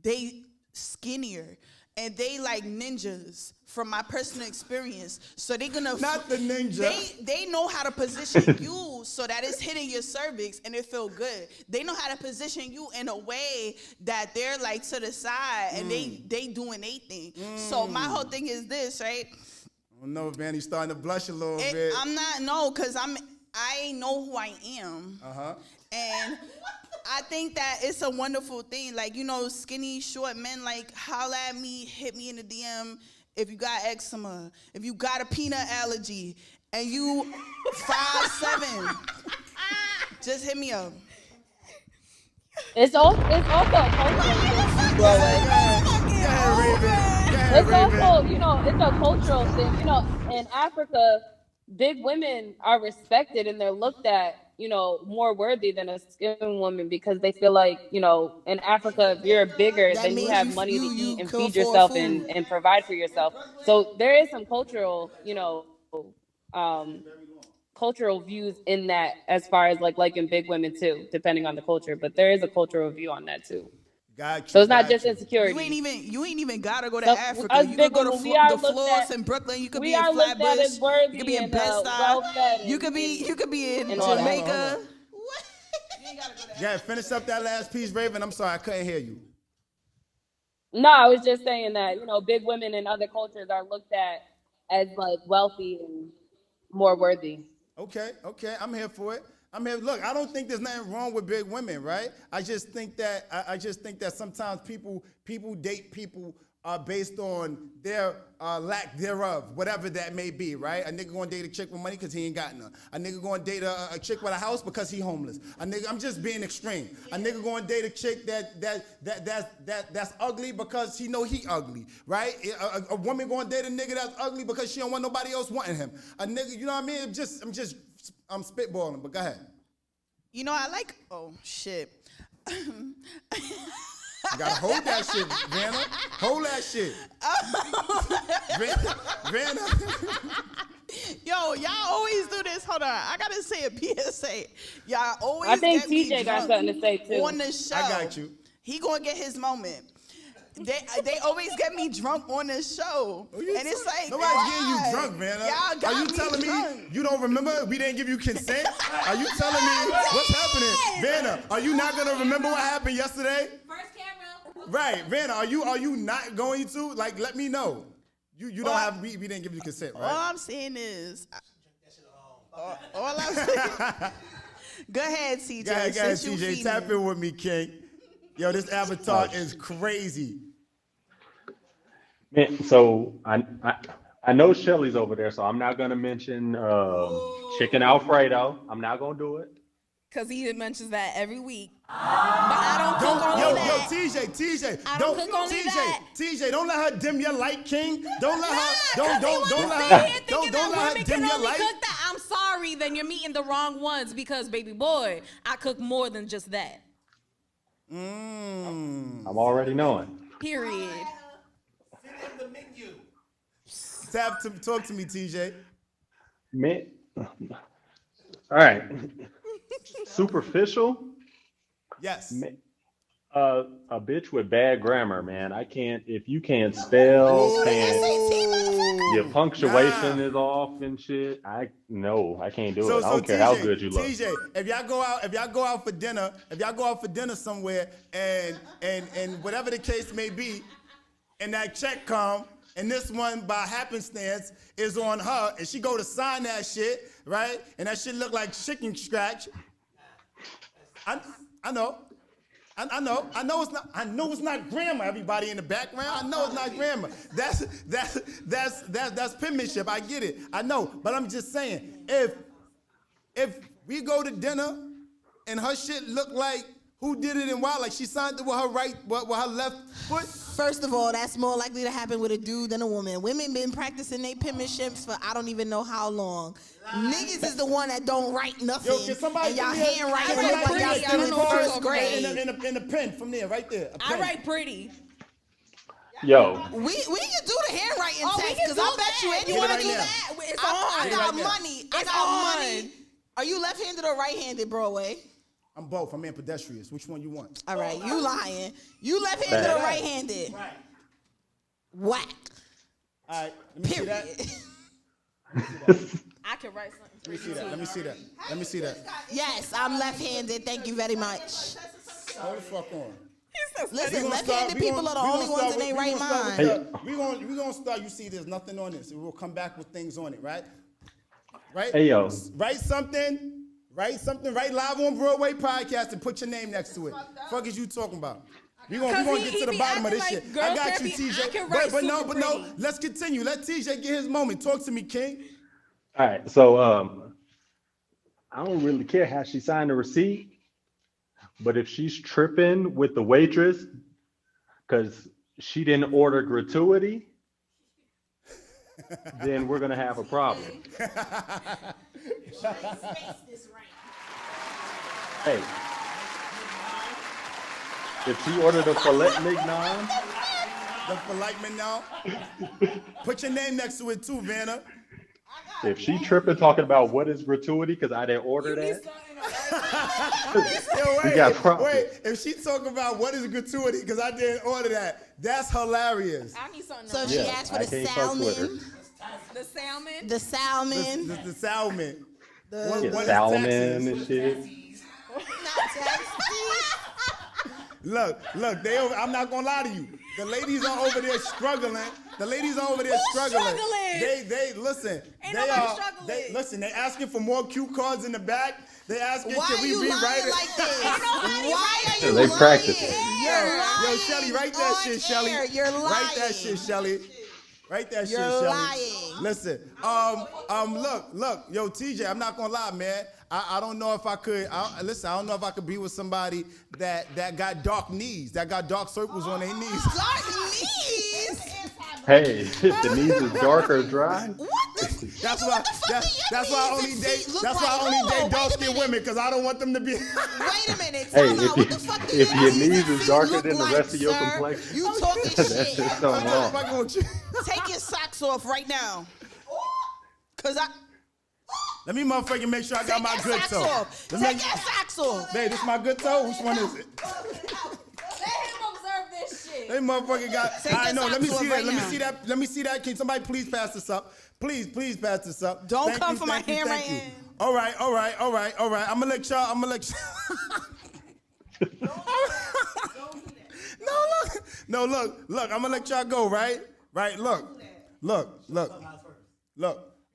they skinnier and they like ninjas from my personal experience. So they're gonna not the ninja. They know how to position you so that it's hitting your cervix and it feel good. They know how to position you in a way that they're like to the side and they doing their thing. So my whole thing is this, right? I don't know, man. He's starting to blush a little bit. Cause I know who I am. And I think that it's a wonderful thing. Like, skinny, short men, like, holla at me, hit me in the DM if you got eczema, if you got a peanut allergy, and you 5'7", just hit me up. It's also a cultural it's a cultural thing. In Africa, big women are respected and they're looked at, more worthy than a skinny woman, because they feel like, in Africa, if you're bigger, then you have money to eat and feed yourself and provide for yourself. So there is some cultural, cultural views in that, as far as like in big women too, depending on the culture. But there is a cultural view on that too. So it's not just insecurity. You ain't even gotta go to Africa. You could go to the floors in Brooklyn. You could be in Flatbush. You could be in Bed-Stuy. You could be in Jamaica. Yeah, finish up that last piece, Raven. I'm sorry, I couldn't hear you. No, I was just saying that, big women in other cultures are looked at as like wealthy and more worthy. Okay, I'm here for it. Look, I don't think there's nothing wrong with big women, right? I just think that sometimes people date people based on their lack thereof, whatever that may be, right? A nigga gonna date a chick with money because he ain't got none. A nigga gonna date a chick with a house because he homeless. I'm just being extreme. A nigga gonna date a chick that's ugly because he know he ugly, right? A woman gonna date a nigga that's ugly because she don't want nobody else wanting him. A nigga, you know what I mean? I'm spitballing, but go ahead. Oh shit. You gotta hold that shit, Vanna. Hold that shit. Vanna. Yo, y'all always do this. Hold on. I gotta say a PSA. Y'all always I think get me TJ got something to say too. On the show. I got you. He gonna get his moment. They always get me drunk on this show. And it's like, nobody's getting you drunk, Vanna. Y'all got Are you telling me you don't remember? We didn't give you consent? Are you telling me what's happening? Vanna, are you not gonna remember what happened yesterday? First camera. Right, Vanna, are you not going to? Like, let me know. You don't have, we didn't give you consent, right? All I'm saying is, all I'm saying, go ahead, TJ. Go ahead, TJ. Tap in with me, King. Yo, this avatar is crazy. Man, so I know Shelly's over there, so I'm not gonna mention chicken Alfredo. I'm not gonna do it. Cause he mentions that every week. But I don't cook only that. TJ, I don't cook only that. TJ, don't let her dim your light, King. Don't let her, don't let her dim your light. Cook that. I'm sorry, then you're meeting the wrong ones, because baby boy, I cook more than just that. I'm already knowing. Period. The menu. Talk to me, TJ. Man. All right. Superficial? Yes. A bitch with bad grammar, man. I can't. If you can't spell, your punctuation is off and shit. I can't do it. I don't care how good you look. TJ, if y'all go out for dinner somewhere, and whatever the case may be, and that check come, and this one by happenstance is on her, and she go to sign that shit, right? And that shit look like chicken scratch. I know. I know it's not grammar. Everybody in the background, I know it's not grammar. That's penmanship. I get it. I know, but I'm just saying, if we go to dinner and her shit look like who did it and why, like she signed it with her her left foot. First of all, that's more likely to happen with a dude than a woman. Women been practicing their penmanships for I don't even know how long. Niggas is the one that don't write nothing. Yo, can somebody and y'all handwriting look like y'all still in first grade. In a pen from there, right there. I write pretty. Yo. We can do the handwriting test because I bet you anyone want to do that. I got money. I got money. Are you left-handed or right-handed, Broadway? I'm both. I'm ambidextrous. Which one you want? All right, you lying. You left-handed or right-handed? Right. Whack. All right, let me see that. I can write something. Let me see that. Yes, I'm left-handed. Thank you very much. Hold the fuck on. Listen, left-handed people are the only ones in their right mind. We're gonna start. You see, there's nothing on this. We'll come back with things on it, right? Right. Hey yo. Write something. Write Live on Broadway Podcast and put your name next to it. Fuck is you talking about? We gonna get to the bottom of this shit. I got you, TJ. But no. Let's continue. Let TJ get his moment. Talk to me, King. All right. So I don't really care how she signed the receipt, but if she's tripping with the waitress because she didn't order gratuity, then we're gonna have a problem. Hey, if she ordered a filet mignon, put your name next to it too, Vanna. If she tripping talking about what is gratuity because I didn't order that, wait. If she talking about what is gratuity because I didn't order that, that's hilarious. I need something. So she asked for the salmon. The salmon. The salmon. The salmon. The salmon and shit. Look. I'm not gonna lie to you. The ladies are over there struggling. They listen. They asking for more cue cards in the back. They asking, can we rewrite it? Like this? Why are you they lying? practice it. Yo, Shelly, write that shit, Shelly. You're lying. Write that shit, Shelly. Write that shit, Shelly. Lying. Listen, look, yo, TJ, I'm not gonna lie, man. I don't know if I could. I don't know if I could be with somebody that got dark knees, that got dark circles on their knees. Dark knees. Hey, if the knees is dark or dry. That's why I only date dark-skinned women, because I don't want them to be. Wait a minute. Hey, if your knees is darker than the rest of your complexion, you talking that's shit. just something wrong. Take your socks off right now. Cause let me motherfucking make sure I got my good toe. Take your socks off. Babe, this my good toe? Which one is it? This shit. They motherfucking got. I know. Let me see that. Let me see that. Can somebody please pass this up? Please pass this up. Don't come for my handwriting. All right. I'm gonna let y'all. No, look. I'm gonna let y'all go. Right. Look. All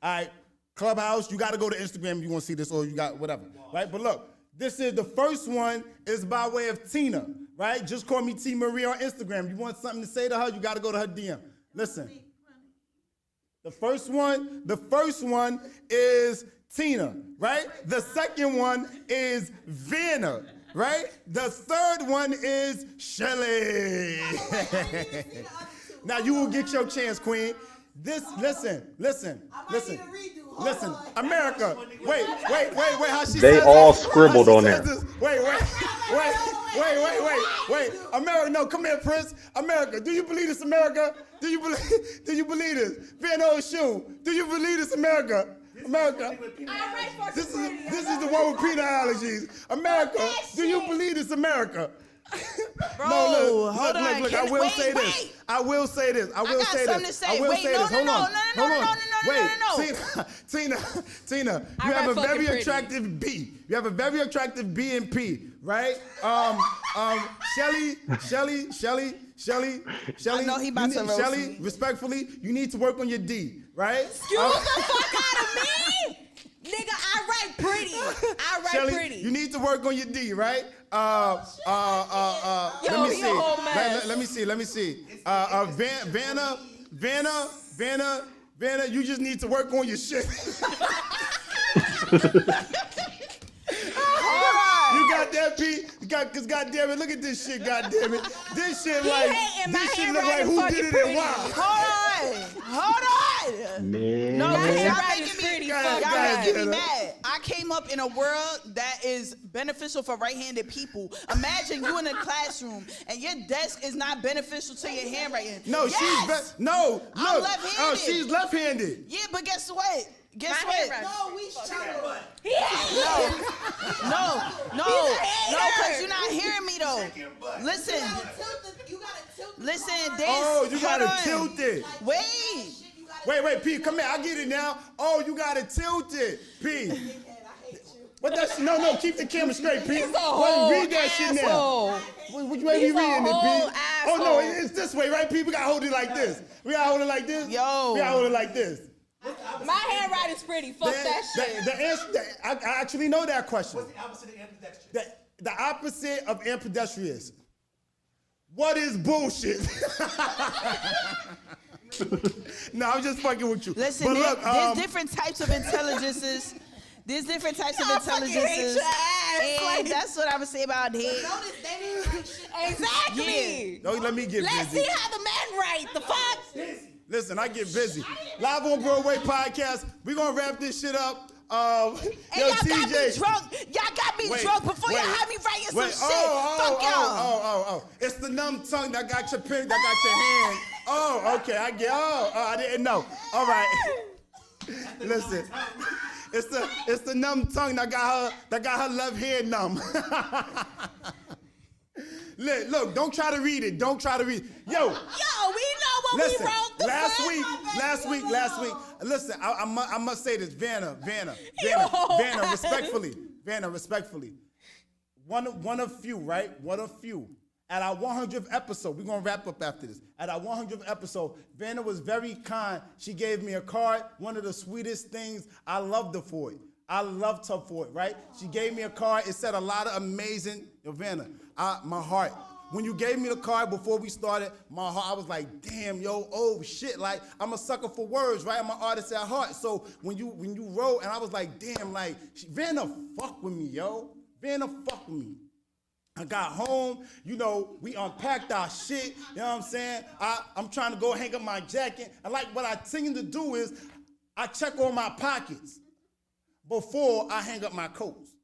right. Clubhouse. You got to go to Instagram if you want to see this, or you got whatever. Right. But look, this is the first one. Is by way of Tina. Right. Just call me T Marie on Instagram. You want something to say to her? You got to go to her DM. Listen. The first one is Tina, right? The second one is Vanna, right? The third one is Shelly. Now you will get your chance, Queen. Listen. America, wait, how she They says all this? scribbled on there. Wait. America, no, come here, Prince. America, do you believe this, America? Do you believe this? Van Shoe, do you believe this, America? America, this is the one with peanut allergies. America, do you believe this, America? Bro, No, hold on. Look, I will say this. I will say this. I will say this. I will say this. Hold on. Wait, Tina, you have a very attractive B. You have a very attractive B and P, right? Shelly. I know he about to roast Shelly, me. respectfully, you need to work on your D, right? Excuse the fuck out of me! Nigga, I write pretty. I write Shelly, pretty. you need to work on your D, right? Let me see. Vanna, you just need to work on your shit. You got that, P? Cause goddamn it, look at this shit, goddamn it. This shit look like who did it and why. Hold on. Man. No, y'all making me mad. I came up in a world that is beneficial for right-handed people. Imagine you in a classroom and your desk is not beneficial to your handwriting. No, yes. I'm left-handed. Oh, she's left-handed. Yeah, but guess what? Guess what? No, we shot No, because you're not hearing me though. Listen, you gotta tilt it. Wait, P, come here. I get it now. Oh, you gotta tilt it, P. What that? No, keep the camera straight, P. Read that shit now. What you may be reading it, P? Oh no, it's this way, right, P? We gotta hold it like this. We gotta hold it like this. Yo, we gotta hold it like this. My handwriting's pretty. Fuck that shit. The answer, I actually know that question. What's the opposite of ambidextrous? The opposite of ambidextrous. What is bullshit? No, I'm just fucking with you. Listen, but look, there's different types of intelligences. There's different types of intelligences. And that's what I would say about it. Exactly. Yeah. Don't let me get busy. Let's see how the men write. The fuck? Listen, I get busy. Live on Broadway Podcast. We're going to wrap this shit up. And y'all got me drunk. Y'all got me drunk before y'all had me writing some shit. Fuck y'all. It's the numb tongue that got your pen, that got your hand. Oh, okay. I get. I didn't know. All right. Listen. It's the numb tongue that got her left hand numb. Look, don't try to read it. Don't try to read it. Yo, we know what we wrote. Last week. Listen, I must say this, Vanna, respectfully. One of few, right? One of few. At our 100th episode, we're gonna wrap up after this. At our 100th episode, Vanna was very kind. She gave me a card. One of the sweetest things. I loved her for it. I loved her for it, right? She gave me a card. It said a lot of amazing. Yo, Vanna, my heart. When you gave me the card before we started, my heart, I was like, damn, yo, oh shit. Like, I'm a sucker for words, right? I'm an artist at heart. So when you wrote, and I was like, damn, like, Vanna fuck with me, yo. Vanna fuck with me. I got home, we unpacked our shit, you know what I'm saying? I'm trying to go hang up my jacket. And like what I tend to do is I check all my pockets before I hang up my coats.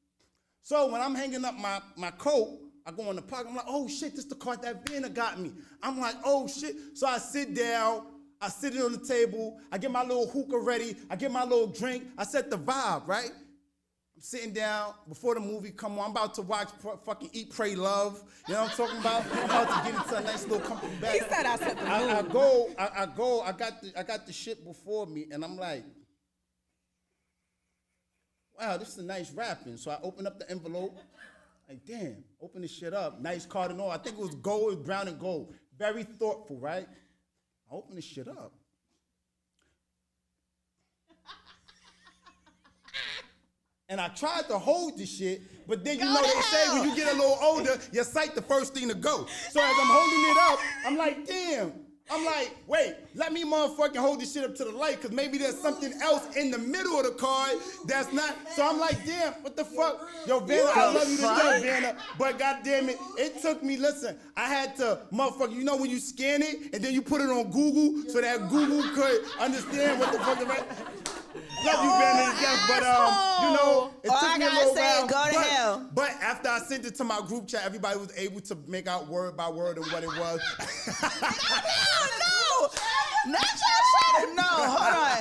So when I'm hanging up my coat, I go in the pocket, I'm like, oh shit, this is the card that Vanna got me. I'm like, oh shit. So I sit down, I sit it on the table, I get my little hookah ready, I get my little drink, I set the vibe, right? I'm sitting down before the movie come on. I'm about to watch fucking Eat, Pray, Love. You know what I'm talking about? I'm about to get into a nice little comfortable bag. He said I set the movie. I got the shit before me, and I'm like, wow, this is a nice wrapping. So I open up the envelope. Like, damn, open this shit up. Nice card and all. I think it was gold, brown and gold. Very thoughtful, right? I open this shit up. And I tried to hold the shit, but then they say when you get a little older, your sight the first thing to go. So as I'm holding it up, I'm like, damn. I'm like, wait, let me motherfucking hold this shit up to the light, because maybe there's something else in the middle of the card that's not. So I'm like, damn, what the fuck? Yo, Vanna, I love you to death, Vanna. But goddamn it took me, listen, I had to, motherfucker, when you scan it and then you put it on Google so that Google could understand what the fuck the right. Love you, Vanna, to death, but it took me a little while. Go to hell. But after I sent it to my group chat, everybody was able to make out word by word and what it was. No, not y'all trying to. No, hold on.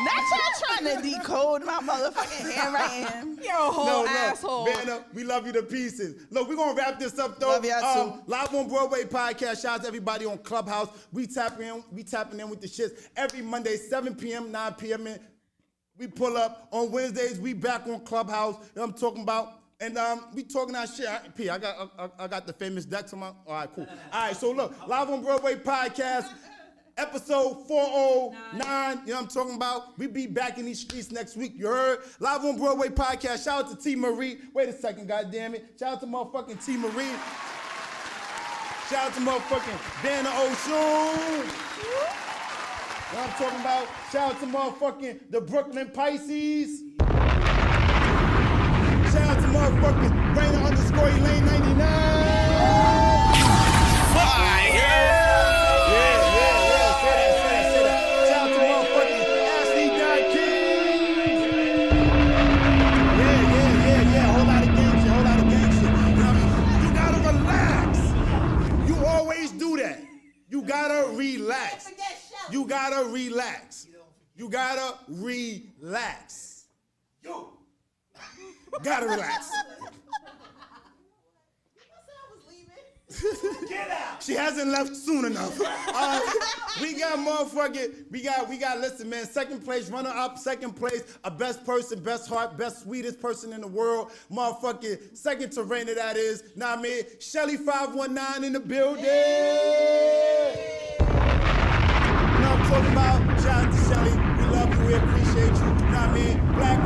Not y'all trying trying to decode my motherfucking handwriting. You're a whole asshole. Banner, we love you to pieces. Look, we're going to wrap this up, though. Love y'all too. Live on Broadway Podcast. Shout out to everybody on Clubhouse. We tapping in with the shits every Monday, 7 p.m., 9 p.m. We pull up. On Wednesdays, we back on Clubhouse. You know what I'm talking about? And we talking our shit. P, I got the famous decks on my... All right, cool. All right, so look, Live on Broadway Podcast, episode 409. You know what I'm talking about? We be back in these streets next week, you heard? Live on Broadway Podcast. Shout out to T. Marie. Wait a second, goddammit. Shout out to motherfucking T. Marie. Shout out to motherfucking Dana O'Shoon. You know what I'm talking about? Shout out to motherfucking the Brooklyn Pisces. Shout out to motherfucking Rainer_Elaine 99. Fire! Yeah. Say that. Shout out to motherfucking Ashley Don King. Yeah. Whole lot of gang shit. You know what I mean? You gotta relax. You always do that. You gotta relax. You gotta relax. Gotta relax. Get out. She hasn't left soon enough. We got, listen, man, second place, runner up, second place, a best person, best heart, best sweetest person in the world. Motherfucking second to Rainer, that is. Know what I mean? Shelly 519 in the building. You know what I'm talking about? Shout out to Shelly. We love you. We appreciate you. You know what I mean? Black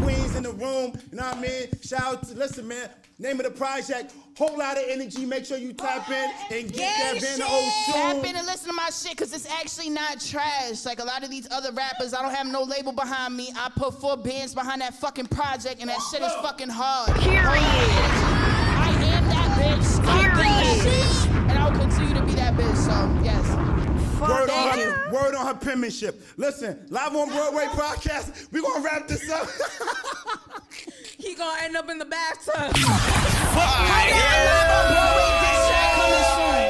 queens in the room. You know what I mean? Shout out to, listen, man. Name of the project, Whole Lot of Energy. Make sure you tap in and get that Vanna O'Shoon. Tap in and listen to my shit, because it's actually not trash. Like a lot of these other rappers, I don't have no label behind me. I put 4 bands behind that fucking project, and that shit is fucking hard. Period. I am that bitch. Period. And I'll continue to be that bitch, so yes. Word on her penmanship. Listen, Live on Broadway Podcast, we gonna wrap this up. He gonna end up in the bathtub. Live on Broadway diss track coming soon.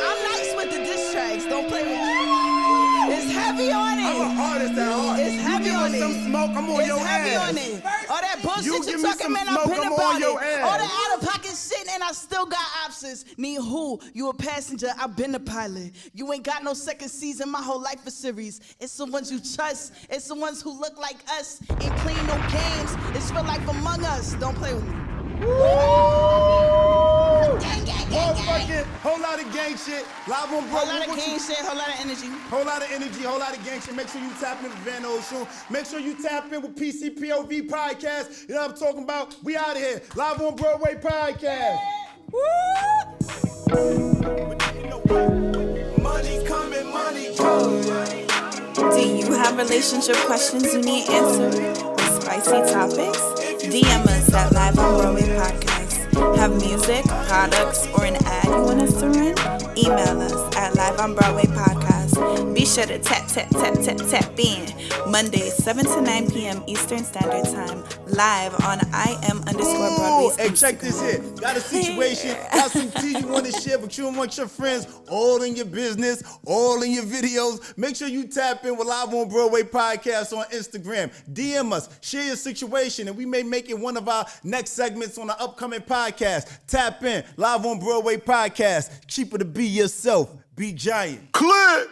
I'm nice with the diss tracks. Don't play with me. It's heavy on it. I'm an artist at heart. It's heavy on it. Some smoke, I'm on your ass. It's heavy on it. All that bullshit you talking, man, I've been about it. All that out of pocket shit, and I still got options. Need who? You a passenger, I've been a pilot. You ain't got no second season, my whole life a series. It's the ones you trust. It's the ones who look like us. Ain't playing no games. It's real life among us. Don't play with me. Gang. Whole lot of gang shit. Live on Broadway. Whole lot of gang shit, whole lot of energy. Whole lot of energy, whole lot of gang shit. Make sure you tap in with Vanna O'Shoon. Make sure you tap in with PCPOV Podcast. You know what I'm talking about? We out of here. Live on Broadway Podcast. Money coming, money going. Do you have relationship questions you need answered? Or spicy topics? DM us at Live on Broadway Podcast. Have music, products, or an ad you want us to run? Email us at LiveOnBroadwayPodcast. Be sure to tap in. Mondays, 7 to 9 p.m. Eastern Standard Time. Live on IM_Broadway's Hey, check this here. Got a situation, got some tea you want to share, but you don't want your friends all in your business, all in your videos. Make sure you tap in with Live on Broadway Podcast on Instagram. DM us, share your situation, and we may make it one of our next segments on the upcoming podcast. Tap in, Live on Broadway Podcast. Cheaper to be yourself. Be giant. Click.